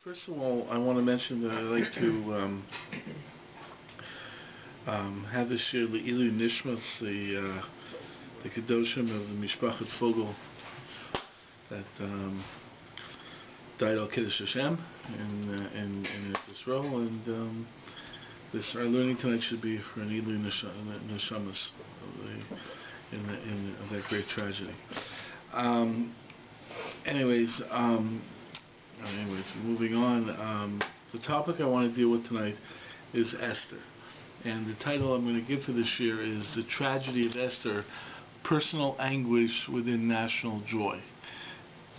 First of all, I want to mention that I like to have this year Le'ilu Nishma, the Kedoshim of the Mishpachat Fogel that died al Kiddush Hashem in Israel, and this our learning tonight should be for an Ilu Neshamas of that great tragedy. Anyways, moving on. The topic I want to deal with tonight is Esther. And the title I'm going to give for this year is The Tragedy of Esther, Personal Anguish Within National Joy.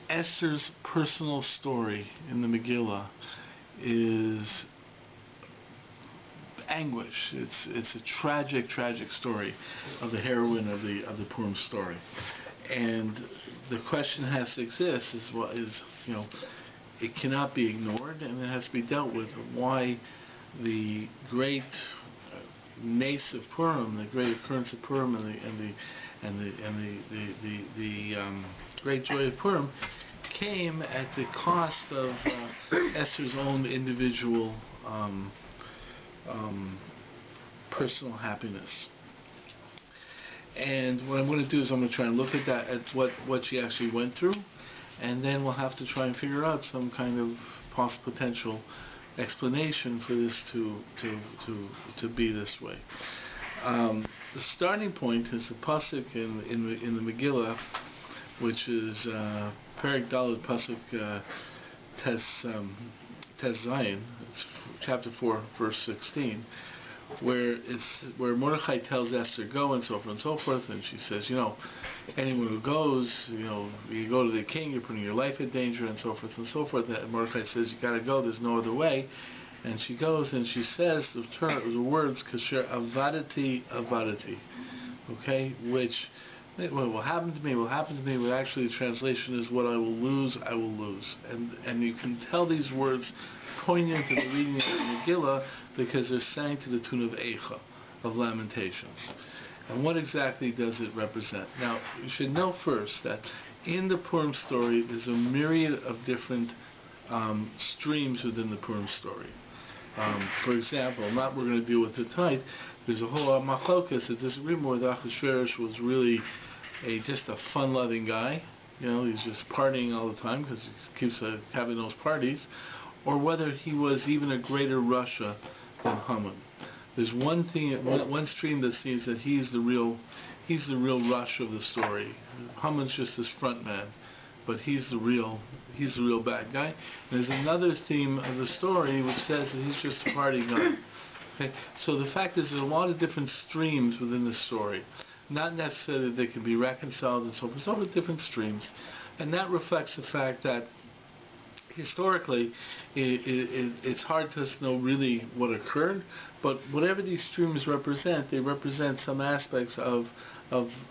Esther's personal story in the Megillah is anguish. It's a tragic story of the heroine of the Purim story. And the question has to exist it cannot be ignored, and it has to be dealt with. Why the great nace of Purim, the great occurrence of Purim, and the great joy of Purim came at the cost of Esther's own individual personal happiness. And what I'm going to do is I'm going to try and look at that, at what she actually went through, and then we'll have to try and figure out some kind of potential explanation for this to be this way. The starting point is the pasuk in the Megillah, which is Perek Daled pasuk Tes Zayin. It's chapter 4, verse 16. Where Mordechai tells Esther go and so forth, and she says, anyone who goes, you go to the king, you're putting your life in danger, and so forth. And Mordechai says, you got to go. There's no other way. And she goes and she says the words kasher avadati, okay, which what will happen to me will happen to me. But actually, the translation is what I will lose, I will lose. And you can tell these words poignant in the reading of the Megillah because they're sang to the tune of Eicha, of Lamentations. And what exactly does it represent? Now, you should know first that in the Purim story, there's a myriad of different streams within the Purim story. For example, not we're going to deal with it tonight. There's a whole machlokas, a disagreement whether Achashverosh was really just a fun-loving guy. He's just partying all the time because he keeps having those parties, or whether he was even a greater Rasha than Haman. There's one stream that seems that he's the real Rasha of the story. Haman's just his front man, but he's the real bad guy. And there's another theme of the story which says that he's just a party guy. Okay? So the fact is, there's a lot of different streams within the story. Not necessarily that they can be reconciled and so forth. There's all the different streams. And that reflects the fact that historically it's hard to know really what occurred, but whatever these streams represent, they represent some aspects of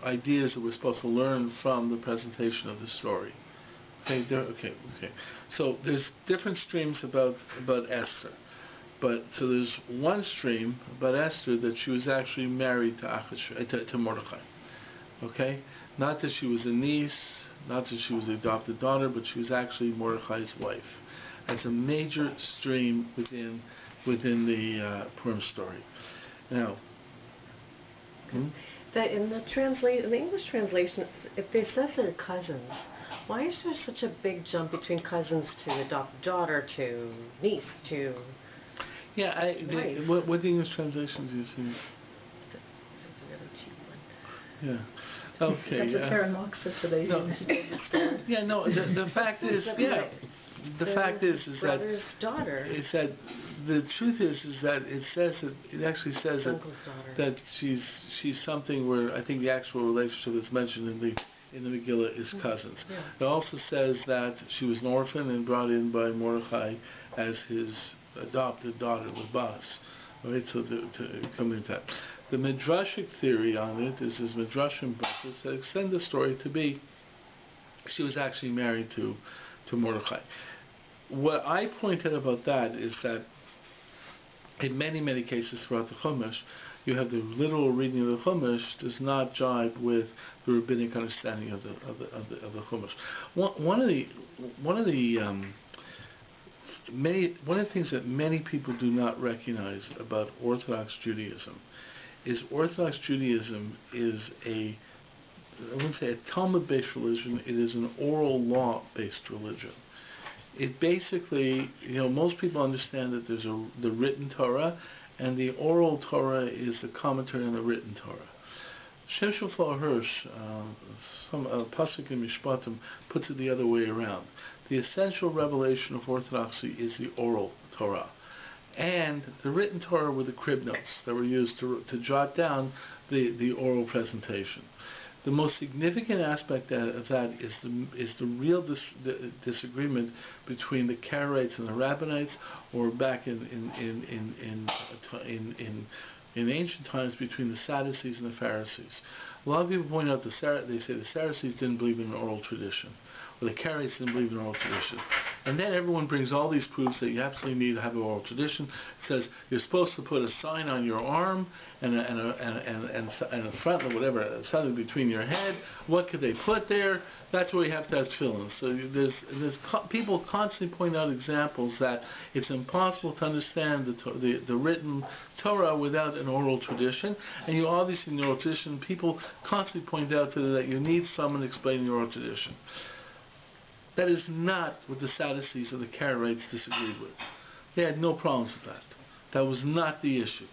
ideas that we're supposed to learn from the presentation of the story. Okay. So there's different streams about Esther. So there's one stream about Esther that she was actually married to Mordechai. Okay? Not that she was a niece, not that she was an adopted daughter, but she was actually Mordechai's wife. That's a major stream within the Purim story. Now, in the English translation, if they says they're cousins, why is there such a big jump between cousins to adopted daughter to niece to? Yeah, what the English translations you see? That's a really cheap one. Yeah. Okay. That's a paradox for they Yeah, no. The fact is, the fact is that brother's daughter. Is that the truth is that it says that it actually says that she's something where I think the actual relationship that's mentioned in the Megillah is cousins. Yeah. It also says that she was an orphan and brought in by Mordechai as his adopted daughter, Labas. Right, so to come into that. The Midrashic theory on it is this Midrashim brothers that extend the story to be she was actually married to Mordechai. What I pointed about that is that in many cases throughout the Chumash, you have the literal reading of the Chumash does not jibe with the rabbinic understanding of the Chumash. One of the one of the things that many people do not recognize about Orthodox Judaism is Orthodox Judaism is I wouldn't say a Talmud-based religion, it is an oral law-based religion. It basically, most people understand that there's the written Torah, and the oral Torah is the commentary on the written Torah. Shem Shofar Hirsch, some pasuk in Mishpatim, puts it the other way around. The essential revelation of Orthodoxy is the oral Torah. And the written Torah were the crib notes that were used to jot down the oral presentation. The most significant aspect of that is the real disagreement between the Karaites and the Rabbinites, or back in ancient times between the Sadducees and the Pharisees. A lot of people point out they say the Sadducees didn't believe in an oral tradition, or the Karaites didn't believe in oral tradition. And then everyone brings all these proofs that you absolutely need to have an oral tradition. It says you're supposed to put a sign on your arm and a front or whatever, something between your head. What could they put there? That's where you have to have tefillin. So people constantly point out examples that it's impossible to understand the written Torah without an oral tradition. And you obviously in the oral tradition, people constantly point out that you need someone explaining the oral tradition. That is not what the Sadducees or the Karaites disagreed with. They had no problems with that. That was not the issue.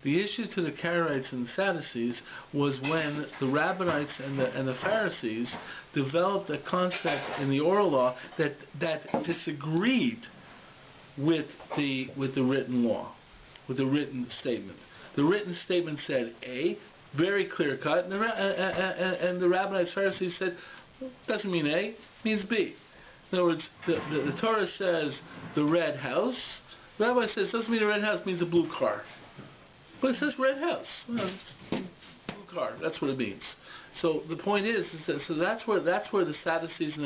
The issue to the Karaites and the Sadducees was when the Rabbinites and the Pharisees developed a concept in the oral law that disagreed with the written law, with the written statement. The written statement said A, very clear cut, and the Rabbinites, Pharisees said, doesn't mean A, means B. In other words, the Torah says the red house. The Rabbi says doesn't mean a red house means a blue car. But it says red house. Well, blue car. That's what it means. So the point is that that's where the Sadducees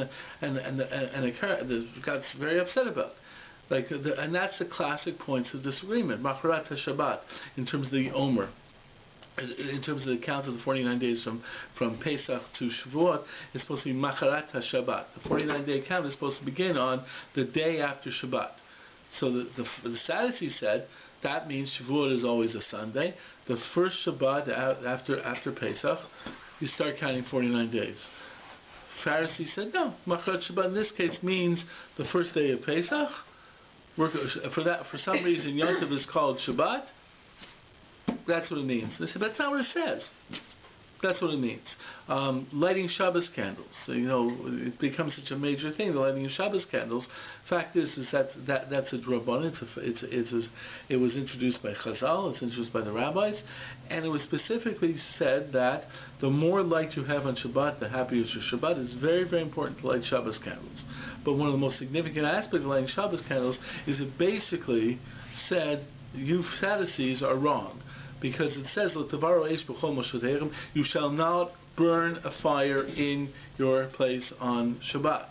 and the got very upset about. And that's the classic points of disagreement. Macharat HaShabbat in terms of the Omer. In terms of the count of the 49 days from Pesach to Shavuot, it's supposed to be Macharat HaShabbat. The 49-day count is supposed to begin on the day after Shabbat. So the Sadducees said that means Shavuot is always a Sunday. The first Shabbat after Pesach, you start counting 49 days. Pharisees said no, Macharat Shabbat in this case means the first day of Pesach. For some reason, Yom Tov is called Shabbat. That's what it means. They said, but that's not what it says. That's what it means. Lighting Shabbos candles. So, it becomes such a major thing, the lighting of Shabbos candles. Fact is that's a drabban. It was introduced by Chazal. It's introduced by the rabbis. And it was specifically said that the more light you have on Shabbat, the happier your Shabbat. It's very, very important to light Shabbos candles. But one of the most significant aspects of lighting Shabbos candles is it basically said, you Sadducees are wrong. Because it says, you shall not burn a fire in your place on Shabbat.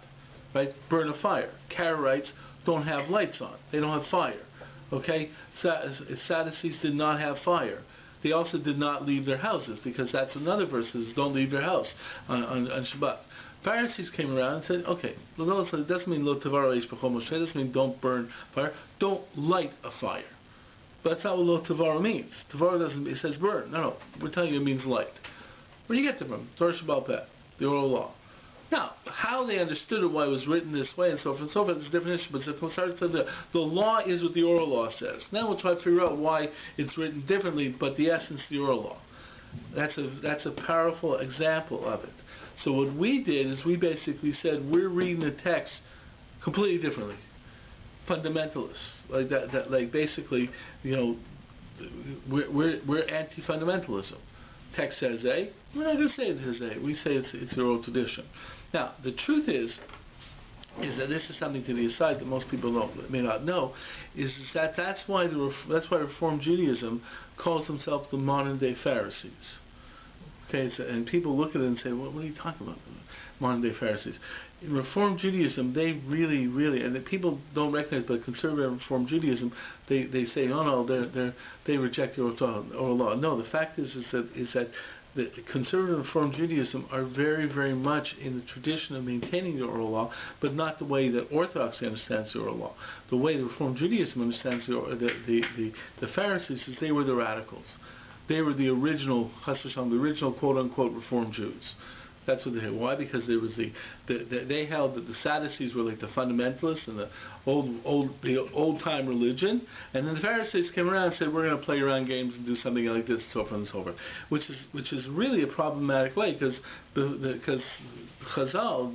Right? Burn a fire. Karaites don't have lights on. They don't have fire. Okay? Sadducees did not have fire. They also did not leave their houses, because that's another verse that says, don't leave your house on Shabbat. Pharisees came around and said, okay, it doesn't mean lo tavaro eish b'chol Moshe, it doesn't mean don't burn fire. Don't light a fire. But that's not what lo tavara means. Tavara doesn't, it says burn. No, we're telling you it means light. Where do you get that from? Torah Shabbal Peh, the oral law. Now, how they understood it, why it was written this way, and so forth, is a different issue. But the law is what the oral law says. Now we'll try to figure out why it's written differently, but the essence is the oral law. That's a powerful example of it. So what we did is we basically said we're reading the text completely differently. Fundamentalists, like that like basically, we're anti-fundamentalism. Text says A, we're not going to say it says A. We say it's the oral tradition. Now, the truth is that this is something to the aside that most people may not know, is that that's why Reform Judaism calls themselves the modern day Pharisees. Okay, and people look at it and say, what are you talking about? Modern day Pharisees. In Reform Judaism, they really, and the people don't recognize, but conservative Reform Judaism, they say, oh no, they reject the oral law. No, the fact is that the conservative and Reform Judaism are very, very much in the tradition of maintaining the oral law, but not the way that Orthodoxy understands the oral law. The way the Reform Judaism understands the Pharisees is they were the radicals. They were the original, the original quote-unquote Reform Jews. That's what they had. Why? Because there was they held that the Sadducees were like the fundamentalists and the old-time religion, and then the Pharisees came around and said, we're going to play around games and do something like this, so forth and so forth, which is really a problematic way, because Chazal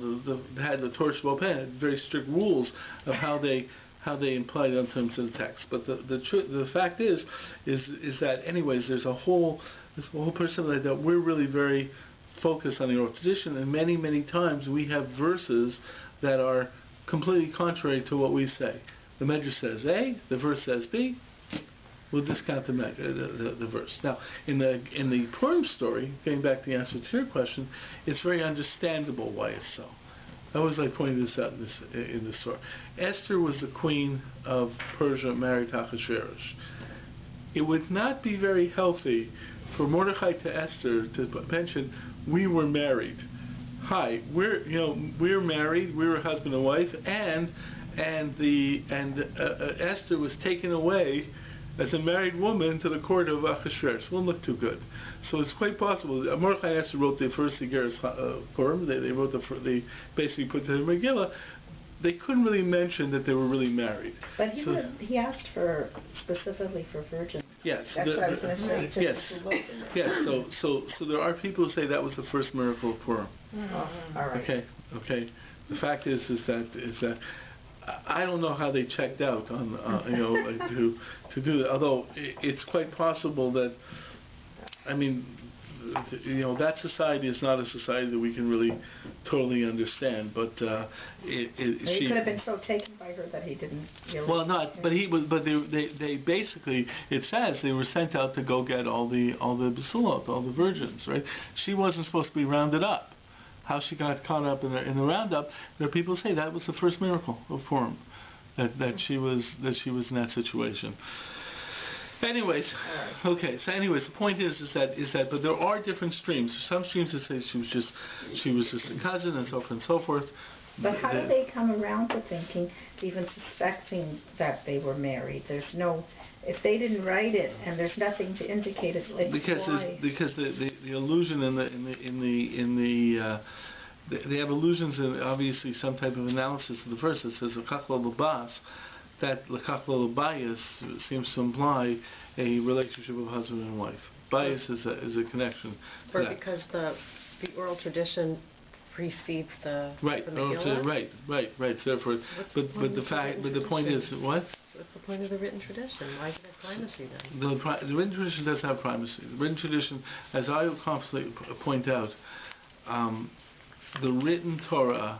had the Torah Sheba'al had very strict rules of how they implied on terms of the text. But the fact is that anyways, there's a whole person that we're really very focused on the oral tradition, and many times we have verses that are completely contrary to what we say. The Medrash says A, the verse says B. We'll discount the verse. Now, in the Purim story, getting back to the answer to your question, it's very understandable why it's so. I always like pointing this out in this story. Esther was the queen of Persia, married to Ahasuerus. It would not be very healthy for Mordechai to Esther to mention, we were married. Hi, we're married. We were husband and wife, and Esther was taken away as a married woman to the court of Ahasuerus. Won't look too good. So it's quite possible. Mordechai and Esther wrote the first Igeres Purim. They wrote they basically put the Megillah. They couldn't really mention that they were really married. But he asked specifically for virgins. Yes. That's what I was going to say. Yes. So there are people who say that was the first miracle of Purim. Oh, all right. Okay. The fact is that I don't know how they checked out on to do that. Although it's quite possible that, that society is not a society that we can really totally understand. But he could have been so taken by her that he didn't. Well, not. But he was. But they basically, it says they were sent out to go get all the basulot, all the virgins. Right? She wasn't supposed to be rounded up. How she got caught up in the roundup? There are people who say that was the first miracle of Purim, that she was in that situation. Anyways, okay. So, the point is that, but there are different streams. Some streams that say she was just a cousin, and so forth and so forth. But how do they come around to thinking, even suspecting that they were married? There's no, if they didn't write it, and there's nothing to indicate it. Like because the allusion they have allusions in obviously some type of analysis of the verse that says l'kach lo l'bas. That l'kach lo l'bayis seems to imply a relationship of husband and wife. Bias is a connection. Or because the oral tradition precedes the Megillah? Right. Therefore, the point is what? What's the point of the written tradition? Why is it primacy then? The written tradition doesn't have primacy. The written tradition, as I will constantly point out, the written Torah,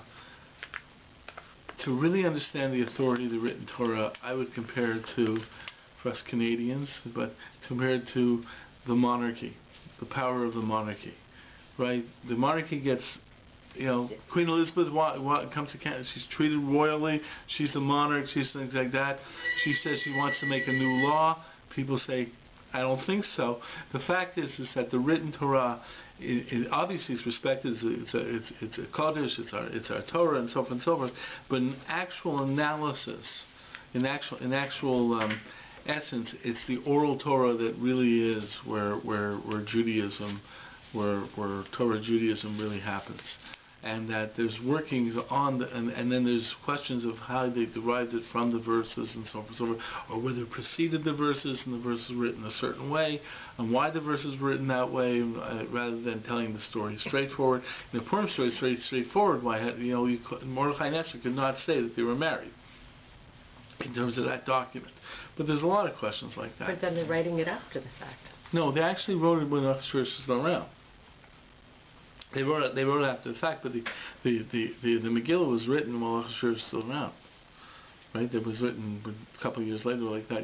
to really understand the authority of the written Torah, I would compare it to, for us Canadians, but compare it to the monarchy, the power of the monarchy, right? The monarchy gets, Queen Elizabeth comes to Canada, she's treated royally, she's the monarch, she's things like that. She says she wants to make a new law. People say, I don't think so. The fact is that the written Torah, it obviously is respected. It's a Kodesh, it's our Torah, and so forth and so forth. But in actual analysis, in actual essence, it's the oral Torah that really is where Judaism, where Torah Judaism really happens. And that there's workings on and then there's questions of how they derived it from the verses and so forth, or whether it preceded the verses and the verses were written a certain way, and why the verses were written that way, rather than telling the story straightforward. In the Purim story, it's very straightforward. Why Mordechai and Esther could not say that they were married in terms of that document. But there's a lot of questions like that. But then they're writing it after the fact. No, they actually wrote it when Ahasuerus was still around. They wrote it after the fact, but the Megillah was written while Esther was still around, right? It was written a couple of years later, like that,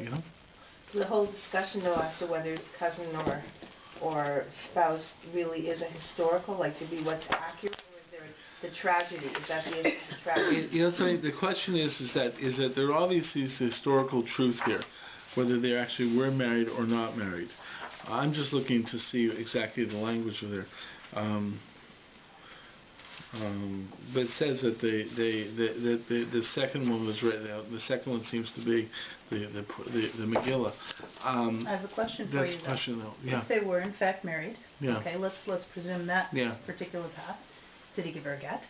So the whole discussion, though, as to whether it's cousin or spouse really is a historical, like to be what's accurate, or is there the tragedy? Is that the issue of the tragedy? The question is that there obviously is historical truth here, whether they actually were married or not married. I'm just looking to see exactly the language of there. But it says that the second one was written out. The second one seems to be the Megillah. I have a question for That's you, a question, though. Yeah. If they were in fact married, Yeah. okay, let's presume that Yeah. particular path. Did he give her a get?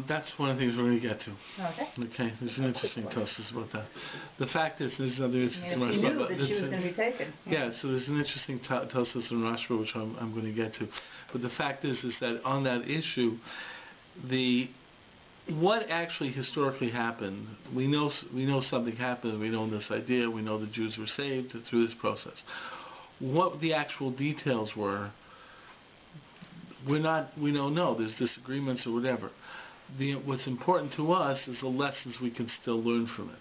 That's one of the things we're going to get to. Okay. Okay, there's an interesting toast about that. The fact is, there's another I interesting mean, if he Rashba, knew but that she was going to be taken. yeah, so there's an interesting toast in Rashba, which I'm going to get to. But the fact is that on that issue, what actually historically happened, we know something happened, we know this idea, we know the Jews were saved through this process. What the actual details were, we don't know. There's disagreements or whatever. What's important to us is the lessons we can still learn from it.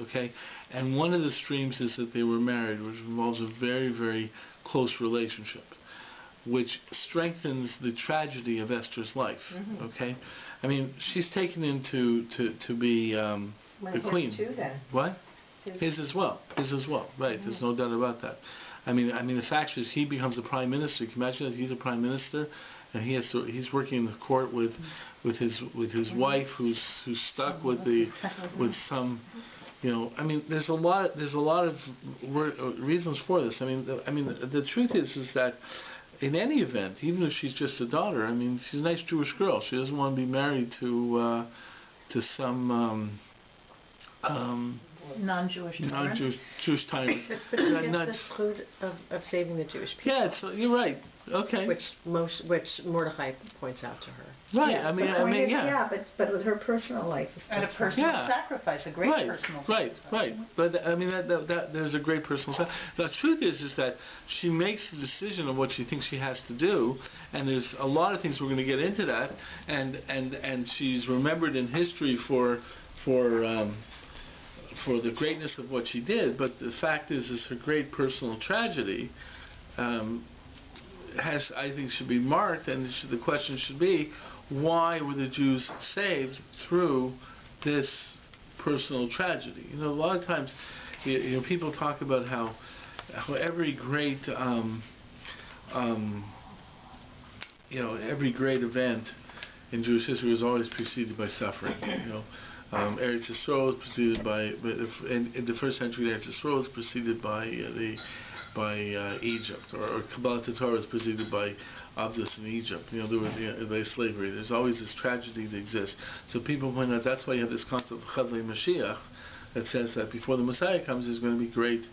Okay, and one of the streams is that they were married, which involves a very, very close relationship, which strengthens the tragedy of Esther's life. Mm-hmm. Okay, I mean, she's taken in to be the queen. His too, then. What? His as well. His as well. Right. Mm-hmm. There's no doubt about that. I mean, the fact is, he becomes a prime minister. Can you imagine that he's a prime minister, and he's working in the court with his wife, who's stuck with some, I mean, there's a lot of reasons for this. I mean, the truth is that in any event, even if she's just a daughter, I mean, she's a nice Jewish girl. She doesn't want to be married to some. Non-Jewish tyrant. Jewish tyrant. But she gets the fruit of saving the Jewish people. Yeah, you're right. Okay. Which Mordechai points out to her. Right. Yeah, I mean, yeah, but with her personal life. And a personal Yeah. sacrifice, a great personal sacrifice. Right. But I mean, that there's a great personal sacrifice. The truth is that she makes the decision of what she thinks she has to do, and there's a lot of things we're going to get into that, and she's remembered in history for the greatness of what she did, but the fact is her great personal tragedy I think should be marked, and the question should be, why were the Jews saved through this personal tragedy? A lot of times, people talk about how every great every great event in Jewish history was always preceded by suffering. Eretz Yisrael was preceded by, in the first century, Eretz Yisrael was preceded by Egypt, or Kabbalah Torah was preceded by Abdus in Egypt. There was by slavery. There's always this tragedy that exists. So people point out that's why you have this concept of Chadlei Mashiach that says that before the Messiah comes, there's going to be great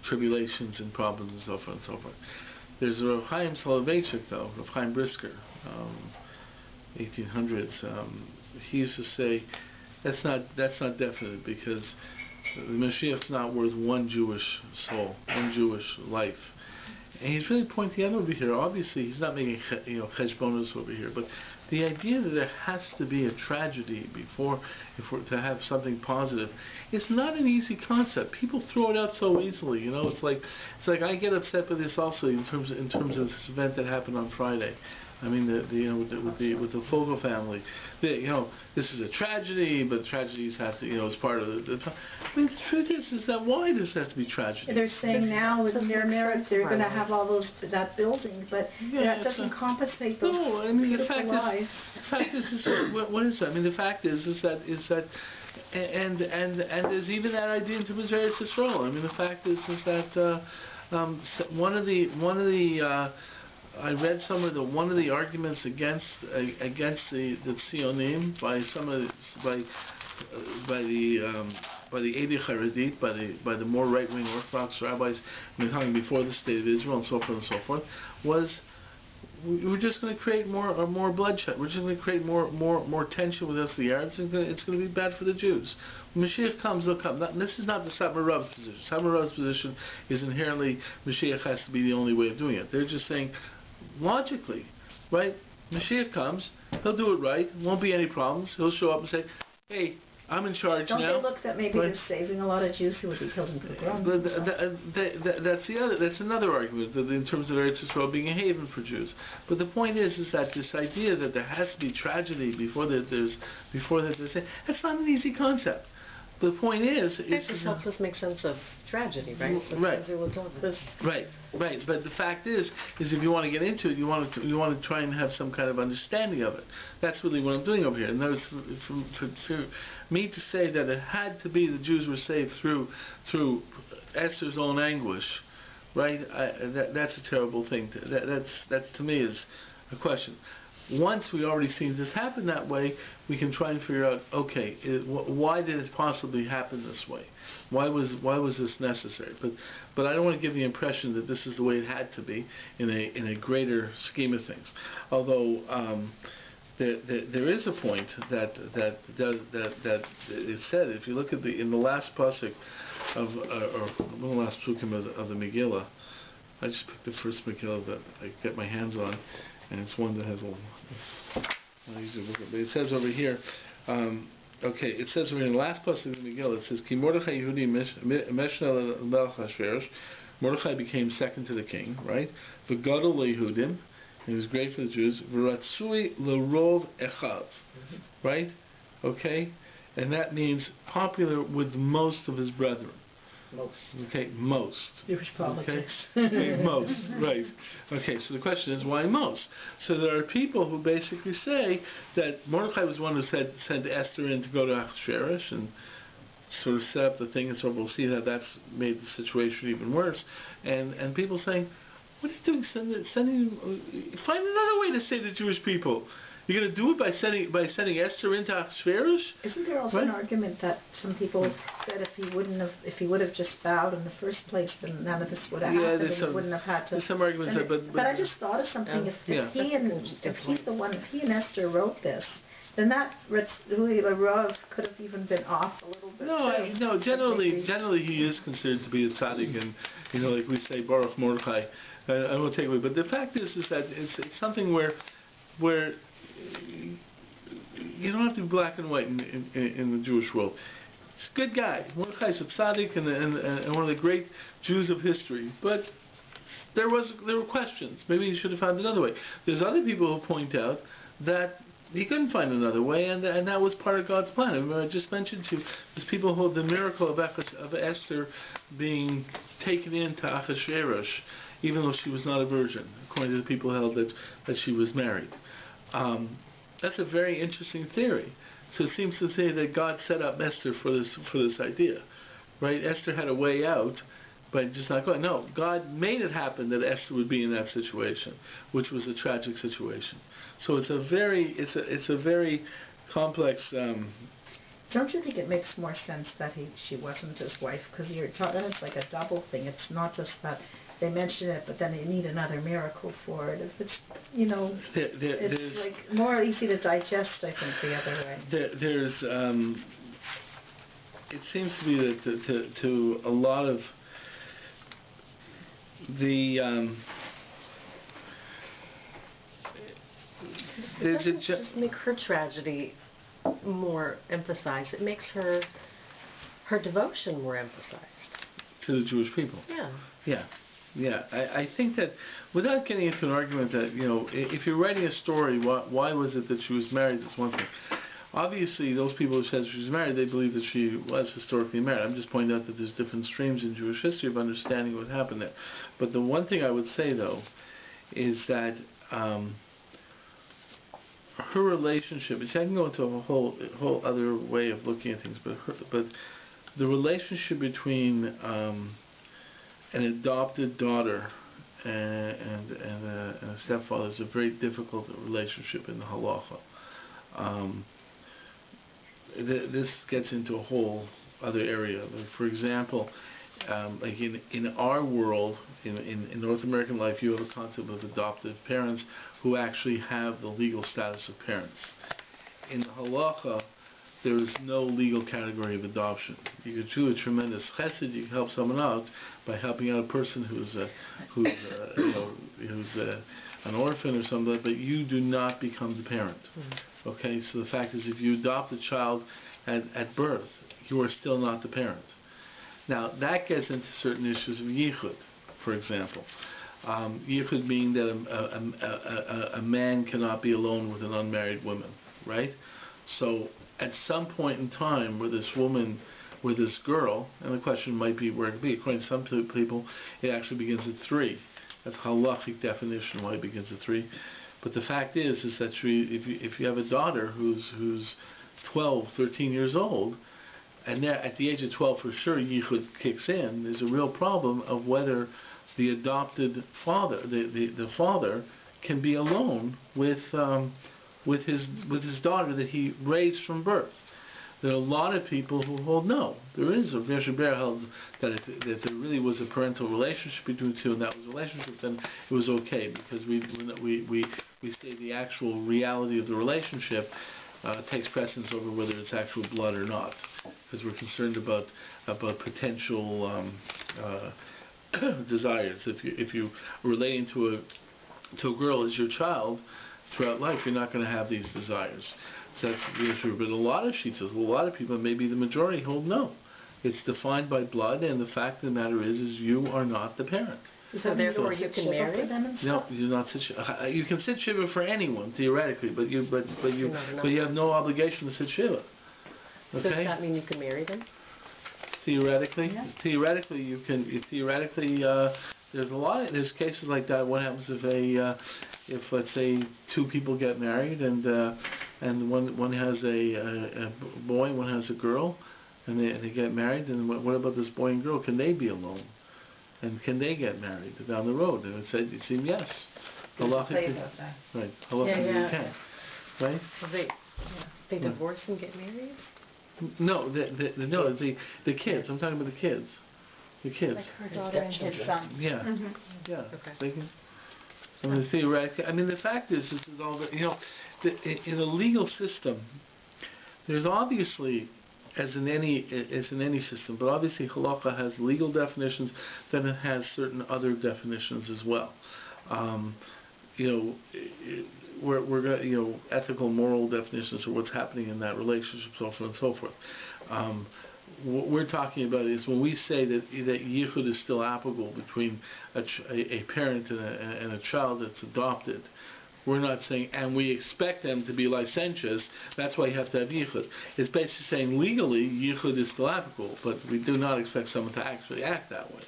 tribulations and problems and so forth and so forth. There's Rav Chaim Soloveitchik, though, Rav Chaim Brisker, 1800s. He used to say, that's not definite, because the Mashiach's not worth one Jewish soul, one Jewish life. And he's really pointing out over here. Obviously, he's not making cheshbonos over here, but the idea that there has to be a tragedy before, to have something positive, it's not an easy concept. People throw it out so easily. It's like I get upset with this also in terms of this event that happened on Friday. I mean, with the Fogel family, this is a tragedy, but tragedies have to, as part of the. I mean, the truth is that why does there have to be tragedy? They're saying now with their marriage they're going to have all that building, but that doesn't compensate those. No, I mean the fact lives. is what is that? I mean, the fact is that. And there's even that idea in terms of Eretz Yisrael. I mean, the fact is that one of the I read somewhere that one of the arguments against the Tzionim by the Edi Haredit, by the more right-wing Orthodox rabbis, talking before the state of Israel and so forth, was we're just going to create more bloodshed. We're just going to create more tension with us, the Arabs, and it's going to be bad for the Jews. When Mashiach comes, they'll come. This is not the Satmar Rav's position. Satmar Rav's position is inherently Mashiach has to be the only way of doing it. They're just saying, logically, right? Mashiach comes, he'll do it right, won't be any problems. He'll show up and say, hey, I'm in charge Don't now. they look that maybe they're saving a lot of Jews who would be killed in Purim? That's another argument, that in terms of Eretz Yisrael being a haven for Jews. But the point is that this idea that there has to be tragedy before that there's that's not an easy concept. the point is, It just helps us make sense of tragedy, right? Right. Sometimes we will talk this. Right. But the fact is if you want to get into it, you want to try and have some kind of understanding of it. That's really what I'm doing over here. And there's for me to say that it had to be the Jews were saved through Esther's own anguish, right? That's a terrible thing. That to me is a question. Once we already seen this happen that way, we can try and figure out, okay, why did it possibly happen this way? Why was this necessary? But I don't want to give the impression that this is the way it had to be in a greater scheme of things. Although there is a point that it said. If you look at in the last pasuk of or one of the last psukim of the Megillah, I just picked the first Megillah that I get my hands on. And it's one that has a. I'll use it, but it says over here. It says over in the last passage of the Megillah. It says, "Ki Mordechai Yehudi meshna melech Hashverosh." Mordechai became second to the king, right? V'gadol leYehudim. He was great for the Jews. V'ratzui lerov echav, right? Okay, and that means popular with most of his brethren. Most. Okay, most. Jewish politics. Okay? Most, right. Okay, so the question is, why most? So there are people who basically say that Mordechai was one who sent Esther in to go to Achashverosh and sort of set up the thing, and so we'll see that that's made the situation even worse. And people saying, what are you doing? Find another way to say the Jewish people. You're going to do it by sending Esther into Achashverosh? Isn't there also an argument that some people said if he would have just bowed in the first place, then none of this would have happened, and he wouldn't have had to. There's some arguments there, but I just thought of something. If he and Esther wrote this, then that Rav could have even been off a little bit. No. Generally, he is considered to be a tzaddik, and like we say, Baruch Mordechai. I won't take away, but the fact is that it's something where you don't have to be black and white in the Jewish world. He's a good guy. Mordechai is a tzaddik and one of the great Jews of history. But there were questions. Maybe he should have found another way. There's other people who point out that he couldn't find another way, and that was part of God's plan. Remember, I just mentioned to there's people who the miracle of Esther being taken into Achashverosh, even though she was not a virgin, according to the people who held that she was married. That's a very interesting theory. So it seems to say that God set up Esther for this idea, right? Esther had a way out, but just not going. No, God made it happen that Esther would be in that situation, which was a tragic situation. So it's a very complex. Don't you think it makes more sense that she wasn't his wife? Because you're talking, it's like a double thing. It's not just that they mention it, but then you need another miracle for it. If it's, it's like more easy to digest, I think, the other way. There's, it seems to be that to a lot of the, it doesn't just make her tragedy more emphasized. It makes her devotion more emphasized. To the Jewish people. Yeah. I think that without getting into an argument that, if you're writing a story, why was it that she was married, that's one thing. Obviously, those people who said she was married, they believe that she was historically married. I'm just pointing out that there's different streams in Jewish history of understanding what happened there. But the one thing I would say, though, is that her relationship, I can go into a whole other way of looking at things, but the relationship between an adopted daughter and a stepfather is a very difficult relationship in the halacha. This gets into a whole other area. Like, for example, like in our world, in North American life, you have a concept of adoptive parents who actually have the legal status of parents. In the halacha, there is no legal category of adoption. You could do a tremendous chesed. You can help someone out by helping out a person who's an orphan or something, but you do not become the parent. Okay, so the fact is, if you adopt a child at birth, you are still not the parent. Now that gets into certain issues of yichud, for example. Yichud being that a man cannot be alone with an unmarried woman, right? So at some point in time where this woman with this girl, and the question might be where it be. According to some people, it actually begins at 3. That's halachic definition why it begins at 3. But the fact is that if you have a daughter who's 12, 13 years old, and at the age of 12 for sure yichud kicks in, there's a real problem of whether the adopted father, the father, can be alone with his daughter that he raised from birth. There are a lot of people who hold no. There is a Rabbi held that there really was a parental relationship between the two, and that was a relationship, then it was okay, because we say the actual reality of the relationship takes precedence over whether it's actual blood or not, because we're concerned about potential desires. If you are relating to a girl as your child throughout life, you're not going to have these desires. So that's the issue. But a lot of shitas, a lot of people, maybe the majority, hold no. It's defined by blood, and the fact of the matter is you are not the parent. So therefore you can marry? No, you're not sit shiva. You can sit shiva for anyone theoretically, but you have no obligation to sit shiva. Okay? So does that mean you can marry them? Theoretically, Yeah. theoretically you can. Theoretically, there's cases like that. What happens if let's say 2 people get married and one has a boy, one has a girl, and they get married, then what about this boy and girl? Can they be alone? And can they get married down the road? And it seemed yes. Halachically, right? Halachically you can, right? So they divorce and get married? No, the kids. I'm talking about the kids. The kids. Like her daughter and his son. Yeah. Mm-hmm. Yeah. Okay. They can, I mean, theoretically, the fact is all that, in the legal system, there's obviously, as in any system, but obviously halacha has legal definitions, then it has certain other definitions as well. We're going ethical, moral definitions of what's happening in that relationship, so forth and so forth. What we're talking about is when we say that yichud is still applicable between a parent and a child that's adopted, we're not saying, and we expect them to be licentious, that's why you have to have yichud. It's basically saying legally yichud is still applicable, but we do not expect someone to actually act that way.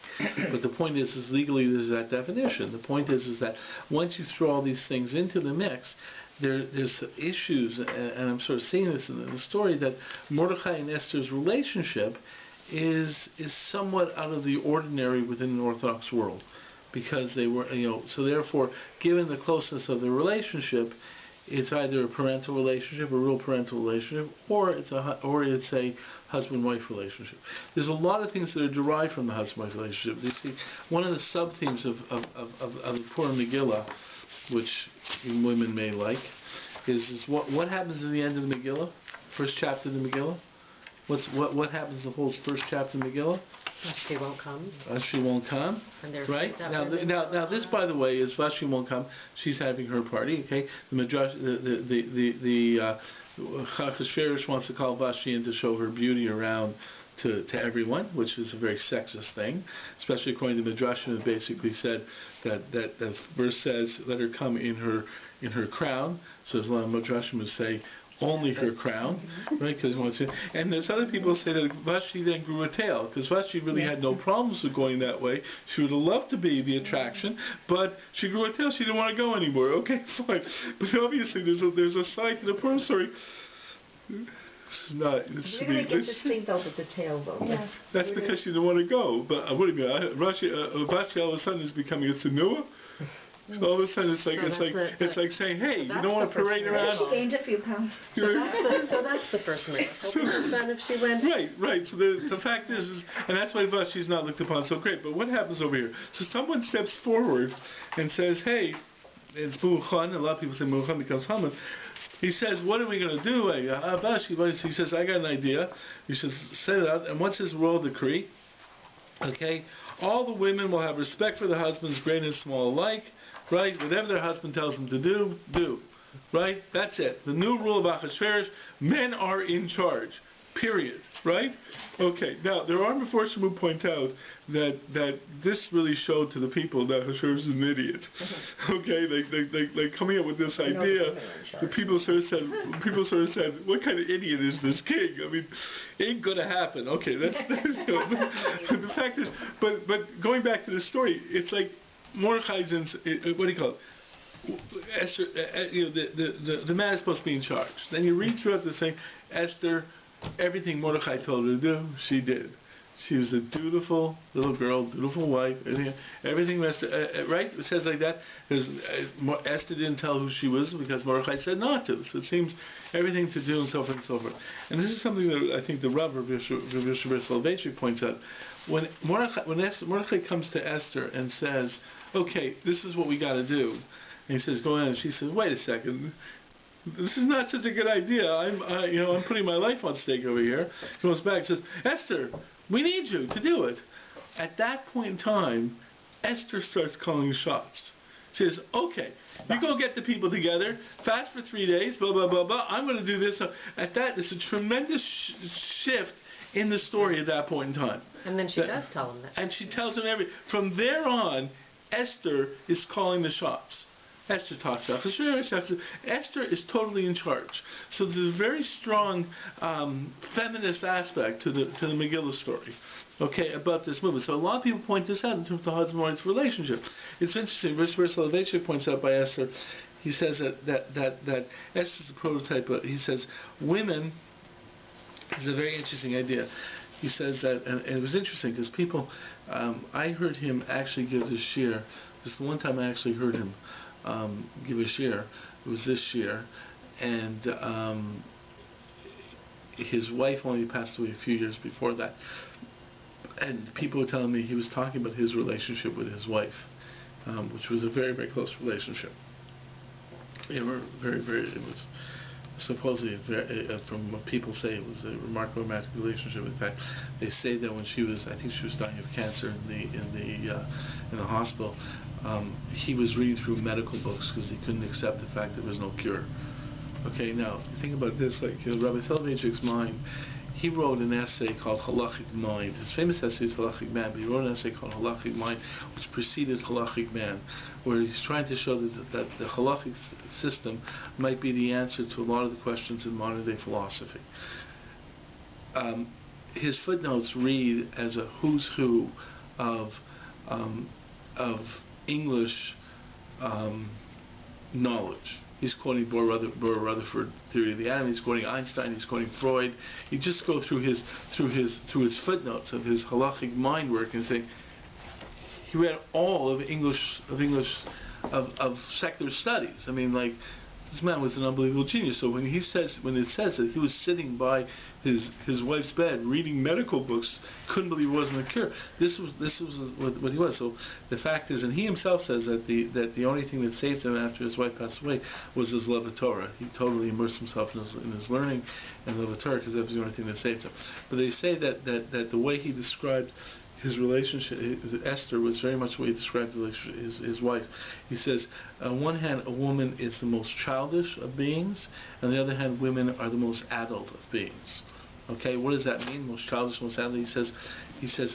But the point is legally there's that definition. The point is that once you throw all these things into the mix, there's issues, and I'm sort of seeing this in the story, that Mordechai and Esther's relationship is somewhat out of the ordinary within the Orthodox world, because they were, so therefore, given the closeness of the relationship, it's either a parental relationship, a real parental relationship, or it's a husband-wife relationship. There's a lot of things that are derived from the husband-wife relationship. You see, one of the sub-themes of the Purim Megillah, which women may like, is what happens at the end of the Megillah, first chapter of the Megillah. What happens in the whole first chapter of the Megillah? Vashti won't come. Vashti won't come. Right? Now this, by the way, is Vashti won't come. She's having her party. Okay. The Midrash, the Achashverosh wants to call Vashti in to show her beauty around to everyone, which is a very sexist thing, especially according to Midrashim. It basically said that the verse says, "Let her come in her crown." So there's a lot of Midrashim who say only her crown, right? Because and there's other people who say that Vashti then grew a tail, because Vashti really had no problems with going that way. She would have loved to be the attraction, but she grew a tail. She didn't want to go anymore. Okay, fine. But obviously there's a side to the Purim story. You're going to get this thing though with the tail though. Yeah. That's because she didn't want to go. But what do you mean? Vashti all of a sudden is becoming a tenuah. So all of a sudden it's like saying, hey, you don't want to parade around. She gained a few pounds. So that's the first miracle. Then if she went. Right. So the fact is, and that's why Vashti's not looked upon so great. But what happens over here? So someone steps forward and says, hey, it's Mu'chan. A lot of people say Mu'chan becomes Haman. He says, what are we going to do? He says, I got an idea. You should set it out. And what's his royal decree? Okay? All the women will have respect for their husbands, great and small alike. Right? Whatever their husband tells them to do. Right? That's it. The new rule of Achashverosh, men are in charge. Period. Right? Okay. Now there are Meforshim who point out that this really showed to the people that Hashem is an idiot. Okay, like coming up with this idea. The people sort of said, what kind of idiot is this king? I mean, ain't gonna happen. Okay, that's but the fact is, but going back to the story, it's like Mordechai's what do you call it? Esther, the man is supposed to be in charge. Then you read throughout the thing, Esther, everything Mordechai told her to do, she did. She was a dutiful little girl, dutiful wife. Everything right? It says like that. Esther didn't tell who she was because Mordechai said not to. So it seems everything to do and so forth and so forth. And this is something that I think the Rabbi Soloveitchik points out. When Mordechai comes to Esther and says, "Okay, this is what we got to do," and he says, "Go ahead," and she says, "Wait a second. This is not such a good idea. I'm putting my life on stake over here." He goes back and says, "Esther, we need you to do it." At that point in time, Esther starts calling shots. She says, "Okay, you go get the people together, fast for 3 days, blah, blah, blah, blah. I'm going to do this." At that, it's a tremendous shift in the story at that point in time. And then she does tell him that. And she tells him from there on, Esther is calling the shots. Esther talks out. Esther is totally in charge. So there's a very strong feminist aspect to the Megillah story, okay, about this movement. So a lot of people point this out in terms of the husband and wife's relationship. It's interesting. Rabbi Soloveitchik points out by Esther. He says that Esther's a prototype. He says women is a very interesting idea. He says that, and it was interesting because people, I heard him actually give this shir. This is the one time I actually heard him give a shir. It was this year, and his wife only passed away a few years before that. And people were telling me he was talking about his relationship with his wife, which was a very, very close relationship. They were very, very. It was supposedly, from what people say, it was a remarkable romantic relationship. In fact, they say that when she was, I think she was dying of cancer in the hospital, he was reading through medical books because he couldn't accept the fact that there was no cure. Okay, now think about this. Like Rabbi Soloveitchik's mind, he wrote an essay called Halachic Mind. His famous essay is Halachic Man, but he wrote an essay called Halachic Mind, which preceded Halachic Man, where he's trying to show that the Halachic system might be the answer to a lot of the questions in modern day philosophy. His footnotes read as a who's who of English knowledge. He's quoting Bohr Rutherford theory of the atom. He's quoting Einstein. He's quoting Freud. You just go through his footnotes of his halachic mind work and say he read all of secular studies. I mean, like, this man was an unbelievable genius. So when it says that he was sitting by his wife's bed reading medical books, couldn't believe it wasn't a cure. This was what he was. So the fact is, and he himself says that the only thing that saved him after his wife passed away was his love of Torah. He totally immersed himself in his learning and love of Torah because that was the only thing that saved him. But they say that the way he described his relationship, Esther, was very much the way he described his wife. He says, on one hand, a woman is the most childish of beings, and on the other hand, women are the most adult of beings. Okay, what does that mean? Most childish, most adult. He says,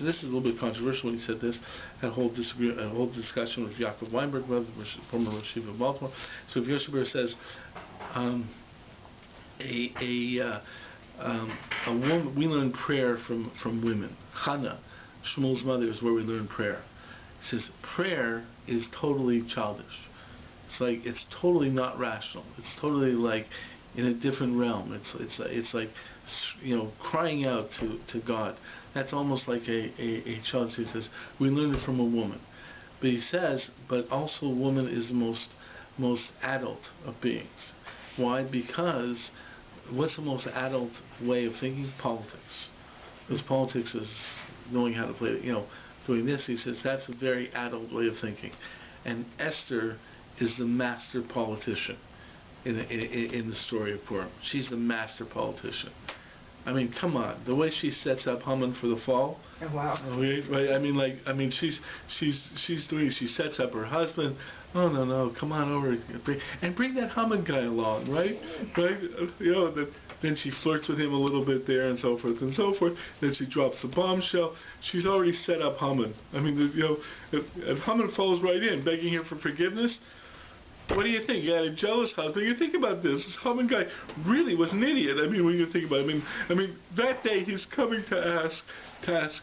this is a little bit controversial when he said this. Had a whole discussion with Yaakov Weinberg, former Rosh Yeshiva of Baltimore. So if Yoshiber says, a woman, we learn prayer from women. Chana, Shmuel's mother, is where we learn prayer. He says prayer is totally childish. It's totally not rational. It's totally like in a different realm. It's like crying out to God. That's almost like a child. He says we learn it from a woman. But he says, but also a woman is the most adult of beings. Why? Because what's the most adult way of thinking? Politics. Because politics is knowing how to play it, doing this. He says that's a very adult way of thinking. And Esther is the master politician in the story of Purim. She's the master politician. I mean, come on, the way she sets up Haman for the fall. Oh, wow. Right? She sets up her husband. Oh no, come on over and bring that Haman guy along, right? Right? Then she flirts with him a little bit there, and so forth and so forth. Then she drops the bombshell. She's already set up Haman. I mean, if Haman falls right in, begging her for forgiveness. What do you think? You had a jealous husband. You think about this. This Haman guy really was an idiot. I mean, when you think about it, I mean, that day he's coming to ask.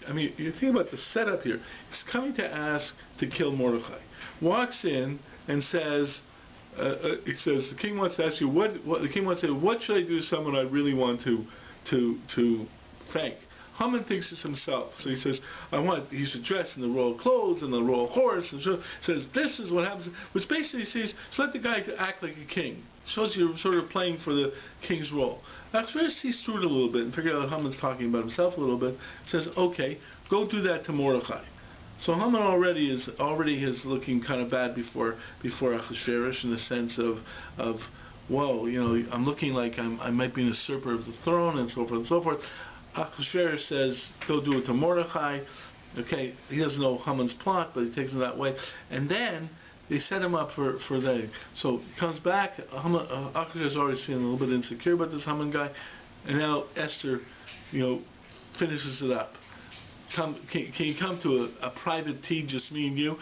I mean, you think about the setup here. He's coming to ask to kill Mordechai. Walks in and says, he says, the king wants to ask you what the king wants to say. What should I do to someone I really want to thank? Haman thinks it's himself, so he says, he should dress in the royal clothes and the royal horse, and says, this is what happens, which basically says, so let the guy act like a king. Shows you're sort of playing for the king's role. Achashverosh sees through it a little bit and figures out Haman's talking about himself a little bit, says, okay, go do that to Mordechai. So Haman already is looking kind of bad before Achashverosh in the sense of whoa, I'm looking like I might be a usurper of the throne and so forth and so forth. Achashverosh says, go do it to Mordechai. Okay, he doesn't know Haman's plot, but he takes it that way. And then they set him up for that. So he comes back. Achashverosh is always feeling a little bit insecure about this Haman guy. And now Esther, finishes it up. Can you come to a private tea, just me and you?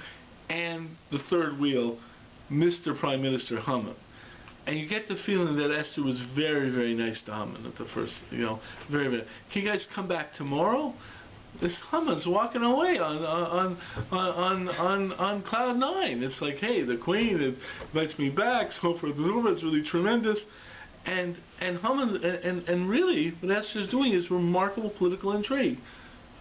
And the third wheel, Mr. Prime Minister Haman. And you get the feeling that Esther was very, very nice to Haman at the first, very, very. Can you guys come back tomorrow? This Haman's walking away on cloud nine. It's like, hey, the queen invites me back, so forth. It's really tremendous. And Haman, and really, what Esther's doing is remarkable political intrigue.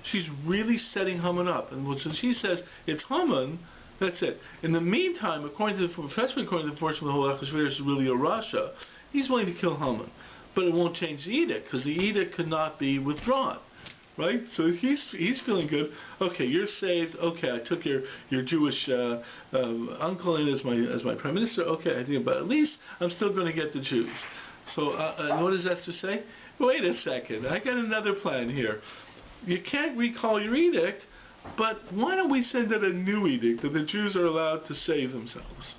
She's really setting Haman up. And when she says, it's Haman, that's it. In the meantime, according to the fortune of the whole Achashverosh is really a Rasha. He's willing to kill Haman. But it won't change the edict, because the edict could not be withdrawn. Right? So he's feeling good. Okay, you're saved. Okay, I took your Jewish uncle in as my prime minister. Okay, I think, but at least I'm still going to get the Jews. So what does Esther say? Wait a second. I got another plan here. You can't recall your edict, but why don't we send out a new edict that the Jews are allowed to save themselves?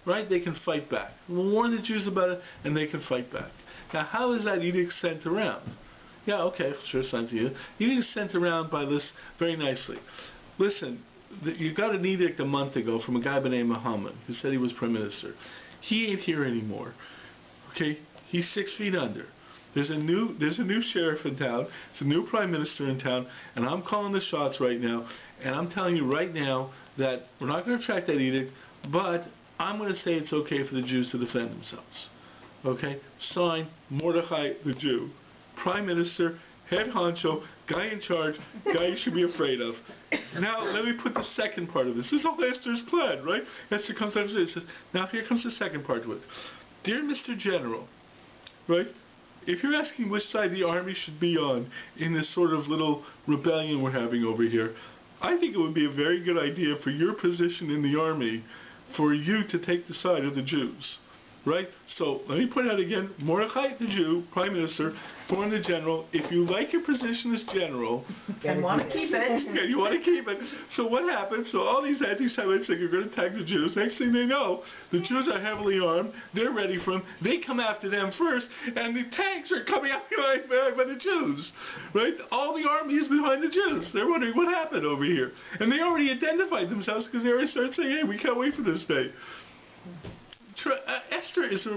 Right? They can fight back. We'll warn the Jews about it, and they can fight back. Now, how is that edict sent around? Yeah, okay, sure, signs the edict. Edict is sent around by this very nicely. Listen, you got an edict a month ago from a guy by the name of Haman, who said he was prime minister. He ain't here anymore. Okay? He's 6 feet under. There's a new sheriff in town. It's a new prime minister in town, and I'm calling the shots right now. And I'm telling you right now that we're not going to retract that edict, but I'm going to say it's okay for the Jews to defend themselves. Okay? Sign Mordechai the Jew, prime minister, head honcho, guy in charge, guy you should be afraid of. Now let me put the second part of this. This is all Esther's plan, right? Esther comes out and says, now here comes the second part to it. Dear Mr. General, right? If you're asking which side the army should be on in this sort of little rebellion we're having over here, I think it would be a very good idea for your position in the army for you to take the side of the Jews. Right? So, let me point out again, Mordechai the Jew, Prime Minister, foreign the General. If you like your position as General... and want to keep it. Yeah, you want to keep it. So what happens? So all these anti-Semites think you're going to attack the Jews. Next thing they know, the Jews are heavily armed. They're ready for them. They come after them first, and the tanks are coming out by the Jews. Right? All the army is behind the Jews. They're wondering what happened over here. And they already identified themselves because they already started saying, hey, we can't wait for this day. Esther is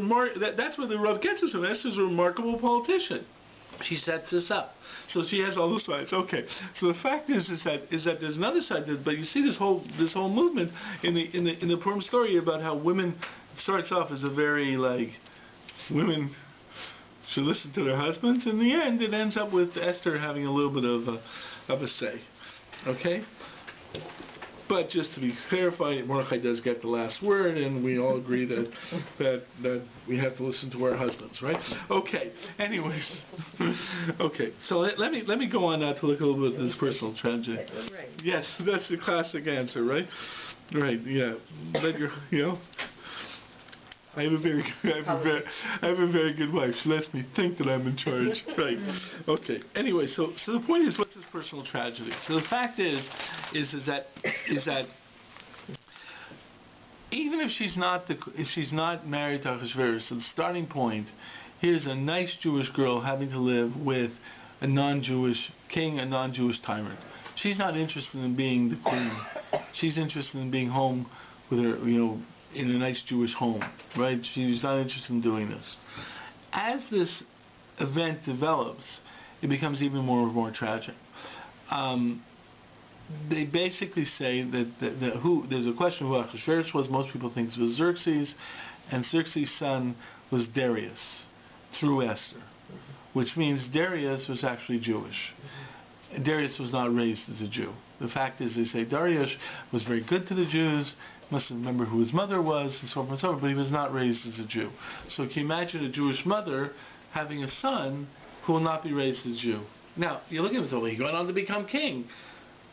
that's where the rub gets us from. Esther's a remarkable politician. She sets this up, so she has all the sides. Okay, so the fact is that there's another side. But you see this whole movement in the Purim story about how women starts off as a very women should listen to their husbands. In the end, it ends up with Esther having a little bit of a say. Okay. But just to be clarified, Mordechai does get the last word, and we all agree that we have to listen to our husbands, right? Okay. Anyways, okay. So let me go on now to look a little bit at this personal tragedy. Right. Yes, that's the classic answer, right? Right. Yeah. I have a very good wife. She lets me think that I'm in charge. Right. Okay. Anyway, so the point is, what's this personal tragedy? So the fact is that even if she's not married to Achashverosh, so the starting point, here's a nice Jewish girl having to live with a non-Jewish king, a non-Jewish tyrant. She's not interested in being the queen. She's interested in being home with her, in a nice Jewish home, right? She's not interested in doing this. As this event develops, it becomes even more tragic. They basically say that there's a question of who Achashverosh was. Most people think it was Xerxes, and Xerxes' son was Darius through Esther, which means Darius was actually Jewish. Darius was not raised as a Jew. The fact is, they say Darius was very good to the Jews, must remember who his mother was, and so forth and so forth, but he was not raised as a Jew. So can you imagine a Jewish mother having a son who will not be raised as a Jew? Now, you look at him and say, well, he went on to become king.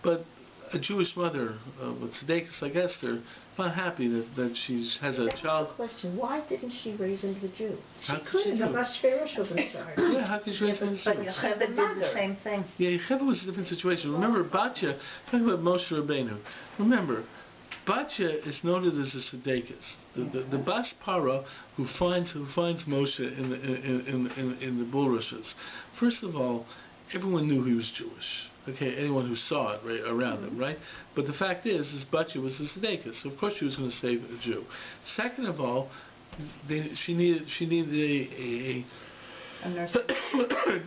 But a Jewish mother with tzedekah like Esther is not happy that she has a child. That's the question. Why didn't she raise him as a Jew? How She could couldn't. she do? Achashverosh was in charge. Yeah, how could she raise him as a But Jew? Yocheved did the same thing. Yeah, Yocheved was a different situation. Remember, Batya, talking about Moshe Rabbeinu. Remember, Batya is noted as a tzedekah. The Bas Para who finds Moshe in the bulrushes. First of all, everyone knew he was Jewish. Okay, anyone who saw it right around him, right? But the fact is Batya was a tzedekah, so of course she was going to save a Jew. Second of all, she needed A nurse.